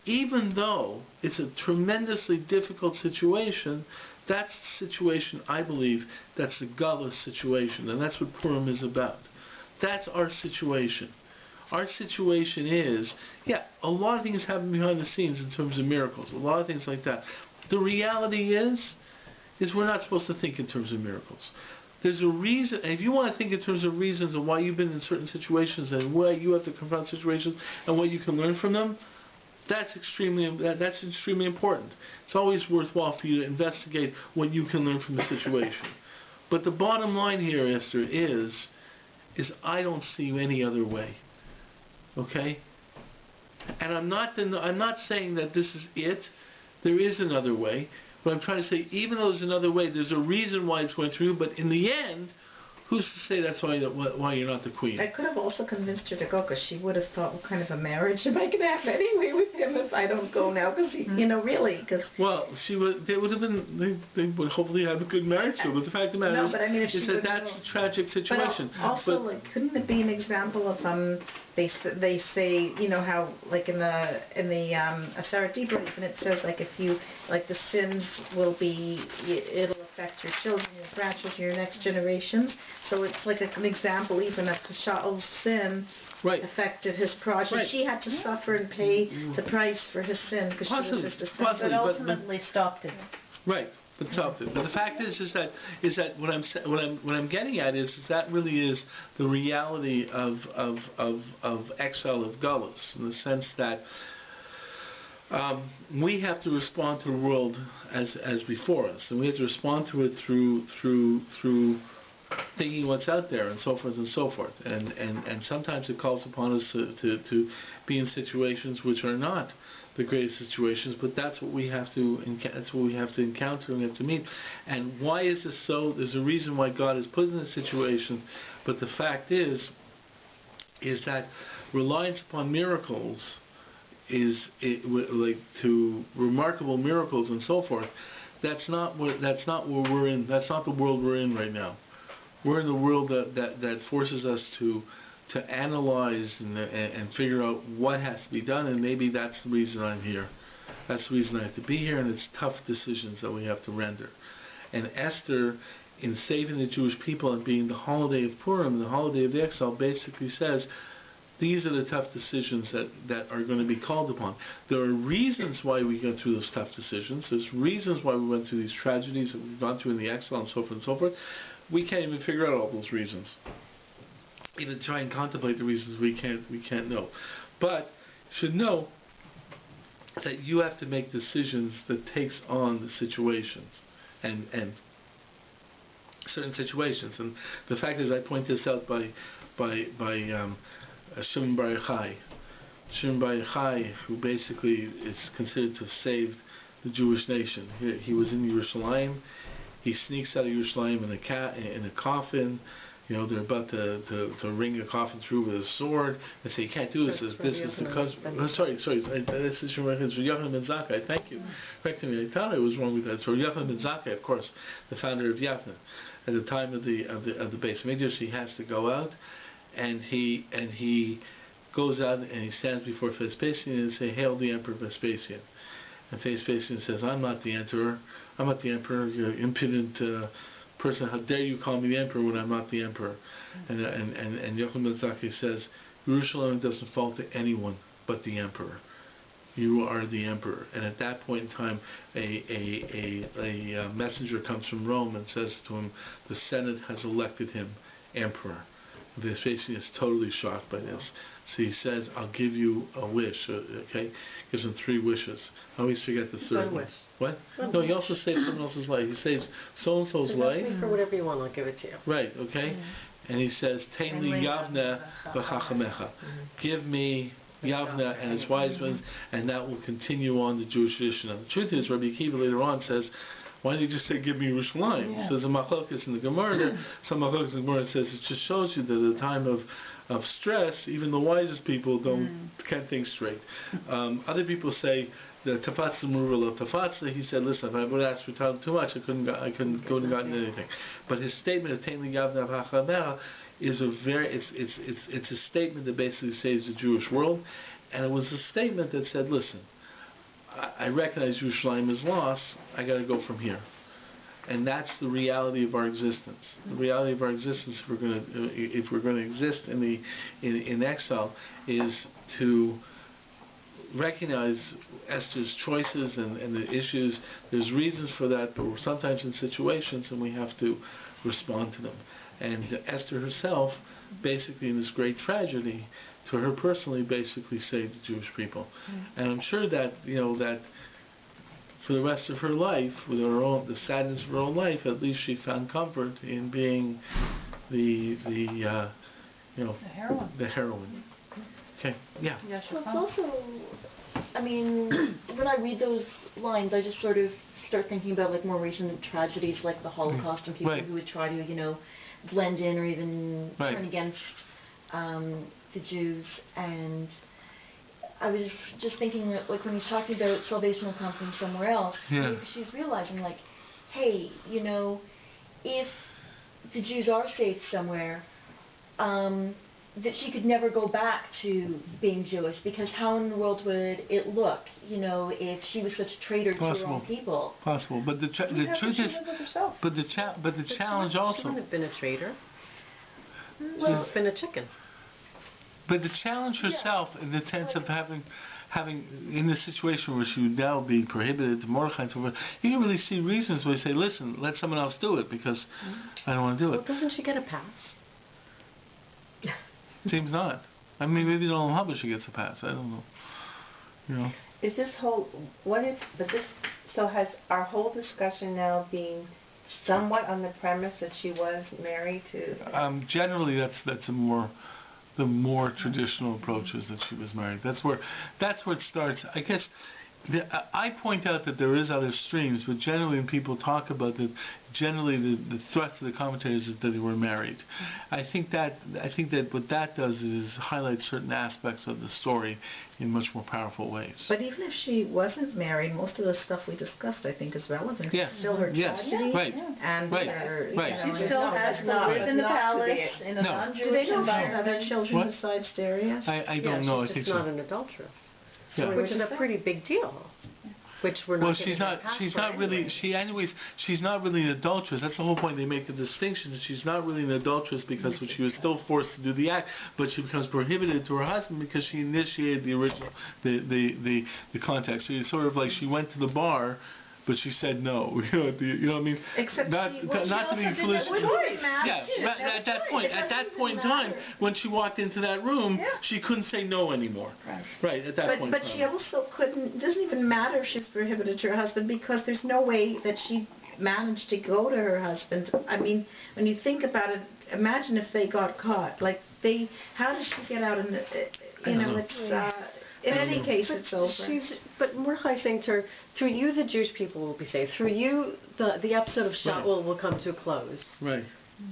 even though it's a tremendously difficult situation, that's the situation, I believe, that's the Galus situation, and that's what Purim is about. That's our situation. Our situation is, a lot of things happen behind the scenes in terms of miracles, a lot of things like that. The reality is we're not supposed to think in terms of miracles. There's a reason, and if you want to think in terms of reasons of why you've been in certain situations and why you have to confront situations and what you can learn from them, that's extremely important. It's always worthwhile for you to investigate what you can learn from the situation. But the bottom line here, Esther, is I don't see any other way. Okay? And I'm not saying that this is it. There is another way. But I'm trying to say, even though there's another way, there's a reason why it's going through. But in the end, who's to say that's why you're not the queen? I could have also convinced her to go because she would have thought, what kind of a marriage am I going to have anyway with him if I don't go now? Because, really. Cause well, they would hopefully have a good marriage. But the fact of the matter is that that's a tragic situation. But also, couldn't it be an example of they say, how like in the Aseret Debrief, and it says like if you the sins will be, it'll affect your children, your grandchildren, your next generations. So it's like an example even of Shaul's sin affected his progeny. Right. She had to suffer and pay the price for his sin because she was his descendant. But ultimately stopped it. Right. But the fact is that what I'm getting at is that really is the reality of exile of Galus, in the sense that we have to respond to the world as before us, and we have to respond to it through thinking what's out there and so forth and so forth, and sometimes it calls upon us to be in situations which are not the greatest situations, but that's what we have to encounter and have to meet. And why is this so? There's a reason why God has put us in this situation, but the fact is that reliance upon miracles to remarkable miracles and so forth. That's not where we're in. That's not the world we're in right now. We're in the world that forces us to analyze and figure out what has to be done, and maybe that's the reason I'm here. That's the reason I have to be here, and it's tough decisions that we have to render. And Esther, in saving the Jewish people and being the holiday of Purim, the holiday of the exile, basically says, these are the tough decisions that are going to be called upon. There are reasons why we go through those tough decisions. There's reasons why we went through these tragedies that we've gone through in the exile and so forth and so forth. We can't even figure out all those reasons. Even try and contemplate the reasons we can't know. But you should know that you have to make decisions that takes on the situations and certain situations. And the fact is, I point this out by Shimon Bar Yochai. Shimon Bar Yochai, who basically is considered to have saved the Jewish nation. He was in Yerushalayim, He sneaks out of Yerushalayim in a coffin. You know, they're about to ring a coffin through with a sword. They say, you can't do this. This is the cousin. Sorry. This is from Yochanan ben Zakkai. Thank you. Correcting me. I thought I was wrong with that. So Yochanan ben Zakkai, of course, the founder of Yavne. At the time of the base Midrash, he has to go out, and he goes out and he stands before Vespasian and say, "Hail the Emperor Vespasian." And Vespasian says, "I'm not the emperor. I'm not the emperor. You're impudent person. How dare you call me the emperor when I'm not the emperor?" And Yochanan ben Zakkai says, "Yerushalayim doesn't fall to anyone but the emperor. You are the emperor." And at that point in time, a messenger comes from Rome and says to him, "The Senate has elected him emperor." Vespasian is totally shocked by this. So he says, "I'll give you a wish." Okay, gives him 3 wishes. I always forget the third one. What? No, he also saves someone else's life. He saves so and so's life. For whatever you want, I'll give it to you. Right. Okay. And he says, "Tein li Yavne v'chachamecha." Give me Yavne and his wise ones, and that will continue on the Jewish tradition. Now, the truth is, Rabbi Akiva later on says, "Why don't you just say, give me Yerushalayim?" Yeah. So there's a machlokas in the Gemara. Some machlokas in the Gemara says it just shows you that at a time of stress, even the wisest people can't think straight. Other people say the tafatza murula tafatza. He said, "Listen, if I would have asked for too much, I couldn't go and gotten anything." But his statement of Tein li Yavne v'chachamecha is it's a statement that basically saves the Jewish world, and it was a statement that said, "Listen, I recognize Yerushalayim is lost. I got to go from here," and that's the reality of our existence. The reality of our existence, if we're going to exist in exile, is to recognize Esther's choices and the issues. There's reasons for that, but we're sometimes in situations and we have to respond to them. And Esther herself, basically in this great tragedy, to her personally, basically saved the Jewish people. And I'm sure that that for the rest of her life, with the sadness of her own life, at least she found comfort in being the heroine. Okay, yeah. Well, it's also, I mean, when I read those lines, I just sort of start thinking about like more recent tragedies like the Holocaust and people who would try to, blend in or even turn against the Jews. And I was just thinking that, like, when he's talking about salvation will come from somewhere else, maybe she's realizing, like, hey, if the Jews are saved somewhere, that she could never go back to being Jewish, because how in the world would it look, if she was such a traitor to her own people? Possible, but the truth is, but the challenge also. She wouldn't have been a traitor. Well, she's been a chicken. But the challenge herself, in the sense of having in the situation where she would now be prohibited to Mordechai and so forth, you can really see reasons where you say, "Listen, let someone else do it because I don't want to do it." Well, doesn't she get a pass? Seems not. I mean, maybe the Olam Haba she gets a pass. I don't know. Is this whole so has our whole discussion now been somewhat on the premise that she was married to? Generally, that's the more traditional approach is that she was married. That's where it starts. I guess I point out that there is other streams, but generally when people talk about that, generally the thrust of the commentators is that they were married. I think that what that does is highlight certain aspects of the story in much more powerful ways. But even if she wasn't married, most of the stuff we discussed, I think, is relevant. Yes. It's still her tragedy. Right. And her, She still has to live in the palace in a non-Jewish environment. Other children besides Darius? I don't know. She's just not an adulteress. Yeah. Which is a pretty big deal. Which we're not. Well, she's not really. She's not really an adulteress. That's the whole point. They make the distinction. She's not really an adulteress because she was still forced to do the act, but she becomes prohibited to her husband because she initiated the original, the contact. So it's sort of like she went to the bar, but she said no. You know what I mean? Except not to be foolish. At that point in time, when she walked into that room, she couldn't say no anymore. Right. At that point. But she also couldn't. It doesn't even matter if she's prohibited to her husband, because there's no way that she managed to go to her husband. I mean, when you think about it, imagine if they got caught. Like how did she get out? And it's. In any case, it's over. But Mordechai's saying to her, through you the Jewish people will be saved. Through you the episode of Shaul will come to a close. Right.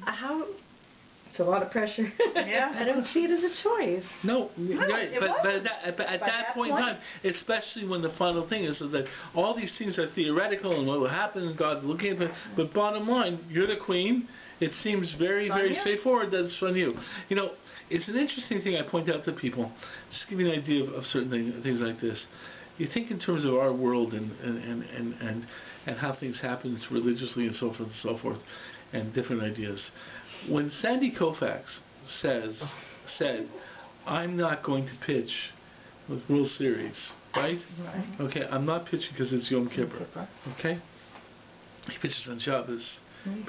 How? It's a lot of pressure. Yeah. I don't see it as a choice. No, right. But at that point in time, especially when the final thing is that all these things are theoretical and what will happen and God's looking at it, but bottom line, you're the queen. It seems very, very straightforward that it's on you. You know, it's an interesting thing I point out to people. Just to give you an idea of certain things like this. You think in terms of our world and how things happen religiously and so forth, and different ideas. When Sandy Koufax said, I'm not going to pitch with World Series, right? Okay, I'm not pitching because it's Yom Kippur. Okay? He pitches on Shabbos.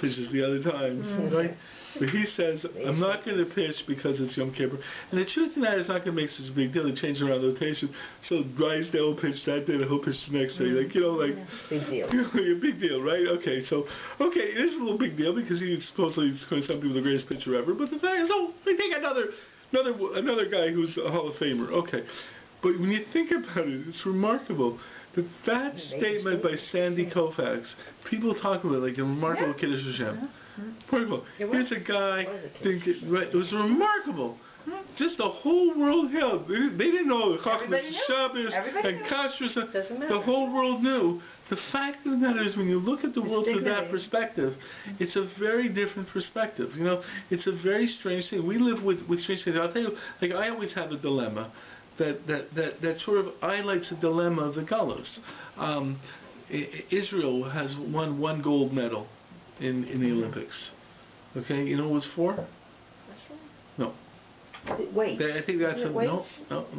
Pitches the other times, right? But he says, I'm not going to pitch because it's Yom Kippur. And the truth of the matter is not going to make such a big deal. He changed around rotation. So Drysdale will pitch that day, and he'll pitch the next day. Like, big deal. A big deal, right? Okay, so, it is a little big deal because he's supposedly going to be the greatest pitcher ever. But the fact is, they take another guy who's a Hall of Famer. Okay. But when you think about it, it's remarkable that statement by Sandy Koufax, people talk about it like a remarkable Kiddush Hashem. Remarkable. Here's a guy, it was remarkable. Just the whole world held. They didn't know Chachmas Shabbos and Kashrus. The whole world knew. The fact of the matter is, when you look at the world through that perspective, it's a very different perspective. You know, it's a very strange thing. We live with strange things. I'll tell you, like I always have a dilemma. That sort of highlights the dilemma of the Galus. Israel has won one gold medal in the Olympics. Okay, you know what it was for? No. Wait. I think that's no.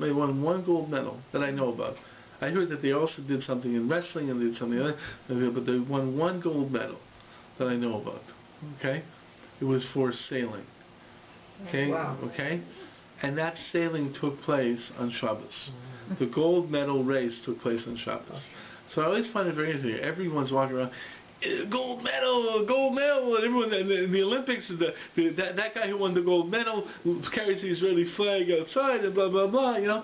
They won one gold medal that I know about. I heard that they also did something in wrestling and did something other, but they won one gold medal that I know about. Okay, it was for sailing. Okay. Wow. Okay. And that sailing took place on Shabbos. The gold medal race took place on Shabbos. So I always find it very interesting. Everyone's walking around, gold medal, and everyone in the Olympics, that guy who won the gold medal carries the Israeli flag outside, and blah blah blah. You know.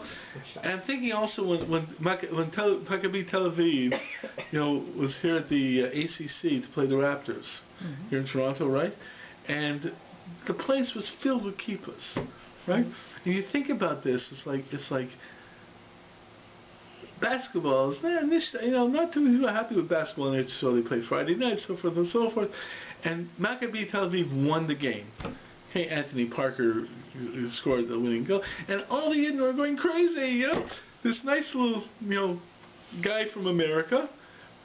And I'm thinking also when Maccabi Tel Aviv, was here at the ACC to play the Raptors here in Toronto, right? And the place was filled with kippahs. Right? And you think about this, it's like basketball is not too many people are happy with basketball, and so they play Friday night, so forth and so forth. And Maccabi Tel Aviv won the game. Okay, Anthony Parker scored the winning goal, and all the Yidden are going crazy. This nice little guy from America,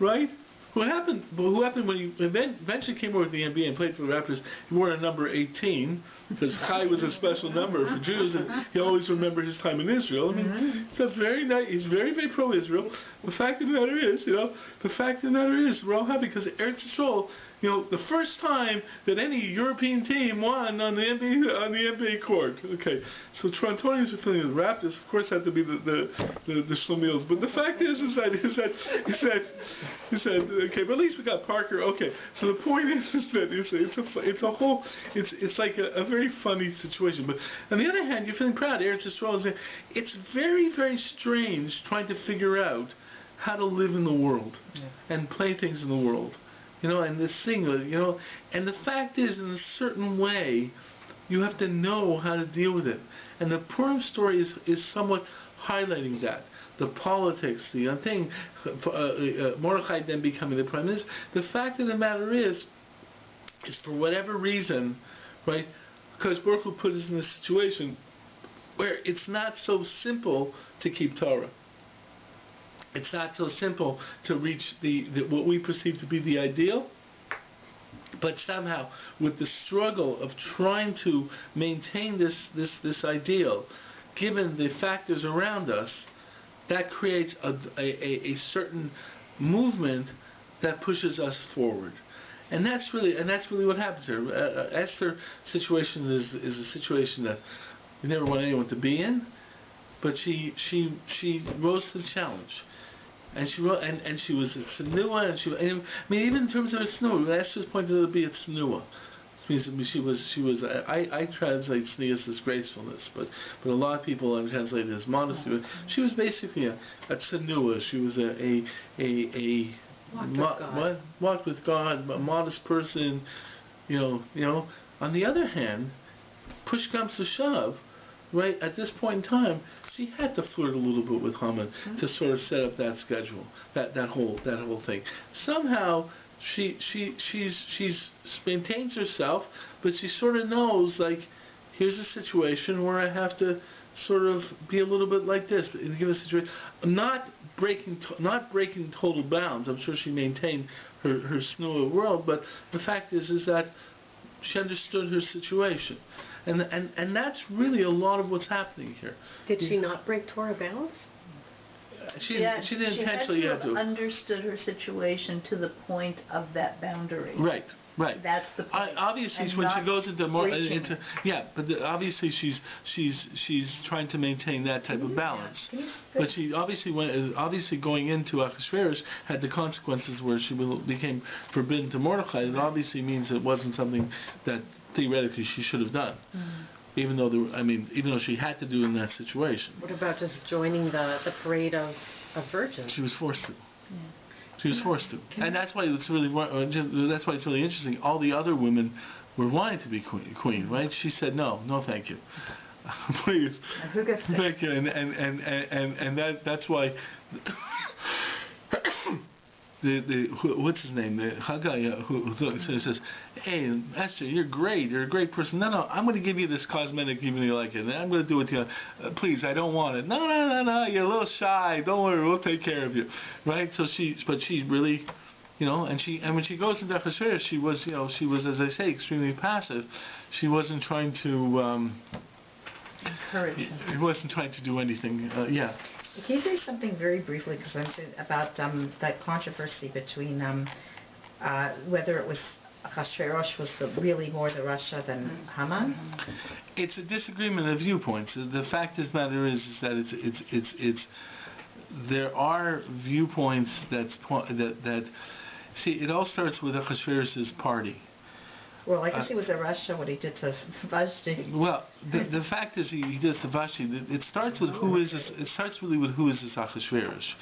right? Who happened when he eventually came over to the NBA and played for the Raptors? He wore a number 18 because Chai was a special number for Jews, and he always remembered his time in Israel. I mean, it's very nice. He's very, very pro-Israel. The fact of the matter is, we're all happy because Eretz Yisrael, the first time that any European team won on the NBA court. Okay, so Torontonians were feeling the Raptors, of course, had to be the Shlomils. But the fact is that okay, but at least we got Parker. Okay, so the point is that it's like a very funny situation. But on the other hand, you're feeling proud. Eretz Yisrael is it's very, very strange trying to figure out how to live in the world and play things in the world. And this thing, and the fact is, in a certain way, you have to know how to deal with it. And the Purim story is somewhat highlighting that. The politics, the thing, Mordechai then becoming the prime minister. The fact of the matter is for whatever reason, right, because Baruch Hu put us in a situation where it's not so simple to keep Torah. It's not so simple to reach what we perceive to be the ideal, but somehow with the struggle of trying to maintain this ideal, given the factors around us, that creates a certain movement that pushes us forward. And that's really what happens here. Esther's situation is a situation that we never want anyone to be in, but she rose to the challenge. And she wrote, and she was a tznua, and even in terms of a tznua, Esther's pointed out to be a tznua. She was. I translate tznius as gracefulness, but a lot of people translate it as modesty. She was basically a tzenua. She was walked with God, a modest person. You know. On the other hand, push comes to shove, right? At this point in time, she had to flirt a little bit with Haman to sort of set up that schedule, that whole thing. Somehow, she maintains herself, but she sort of knows, like, here's a situation where I have to sort of be a little bit like this, give a situation, not breaking total bounds. I'm sure she maintained her snua world, but the fact is that she understood her situation, and that's really a lot of what's happening here. Did she not break Torah bounds? She didn't intentionally have understood her situation to the point of that boundary. Right. That's the point. Obviously, when she goes into more obviously she's trying to maintain that type of balance. But she obviously going into Achashverosh had the consequences where she became forbidden to Mordechai. It obviously means it wasn't something that theoretically she should have done. Even though she had to do in that situation. What about just joining the parade of virgins? She was forced to. She was forced to, and that's why it's really interesting. All the other women were wanting to be queen, right? She said no, thank you, please. And who gets this? Thank you, and that's why. What's his name? The Haggai who says, "Hey, Esther, you're great. You're a great person. No, I'm going to give you this cosmetic even though you like it. And I'm going to do it to you. Please, I don't want it. No. You're a little shy. Don't worry, we'll take care of you, right?" So she really, and when she goes into Achashverosh, she was, as I say, extremely passive. She wasn't trying to encourage him. She wasn't trying to do anything. Can you say something very briefly about that controversy between whether it was Achashverosh was really more the Russia than Haman? It's a disagreement of viewpoints. The fact of the matter is that it's there are viewpoints that see, it all starts with Achashverosh's party. Well, I guess he was a Russia what he did to Vashti. Well, the fact is he did to Vashti. It starts with who is this. It starts really with who is this Achashverosh.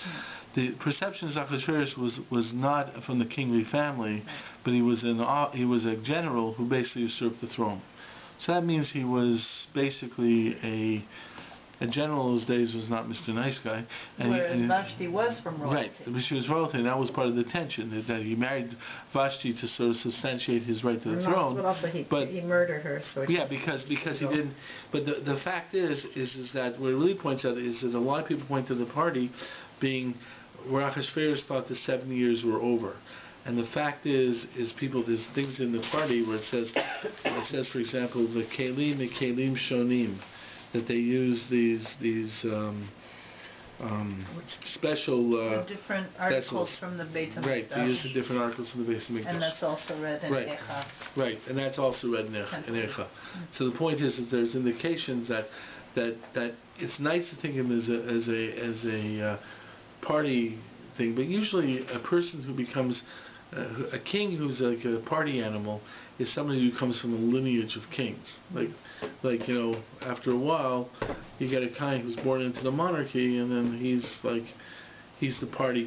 The perception of Achashverosh was not from the kingly family, but he was a general who basically usurped the throne. So that means he was basically a general in those days was not Mr. Nice Guy. Whereas Vashti was from royalty. Right, but she was royalty, and that was part of the tension, that he married Vashti to sort of substantiate his right to the throne. But also he murdered her. So because he didn't. But the fact is that what it really points out is that a lot of people point to the party being where Achashverosh thought the 7 years were over. And the fact is there's things in the party where it says, for example, the kelim shonim, that they use these special different articles vessels from the Beit HaMikdash. Right, they use the different articles from the Beit HaMikdash. And that's also read in Echa. Right, and that's also read in Echa. So the point is that there's indications that it's nice to think of him as a party thing, but usually a person who becomes a king who's like a party animal is somebody who comes from a lineage of kings. Like after a while, you get a guy who's born into the monarchy, and then he's the party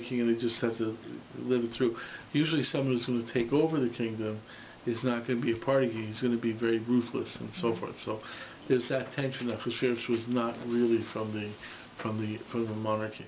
king, and they just have to live it through. Usually, someone who's going to take over the kingdom is not going to be a party king. He's going to be very ruthless and so forth. So there's that tension that Achashverosh was not really from the monarchy.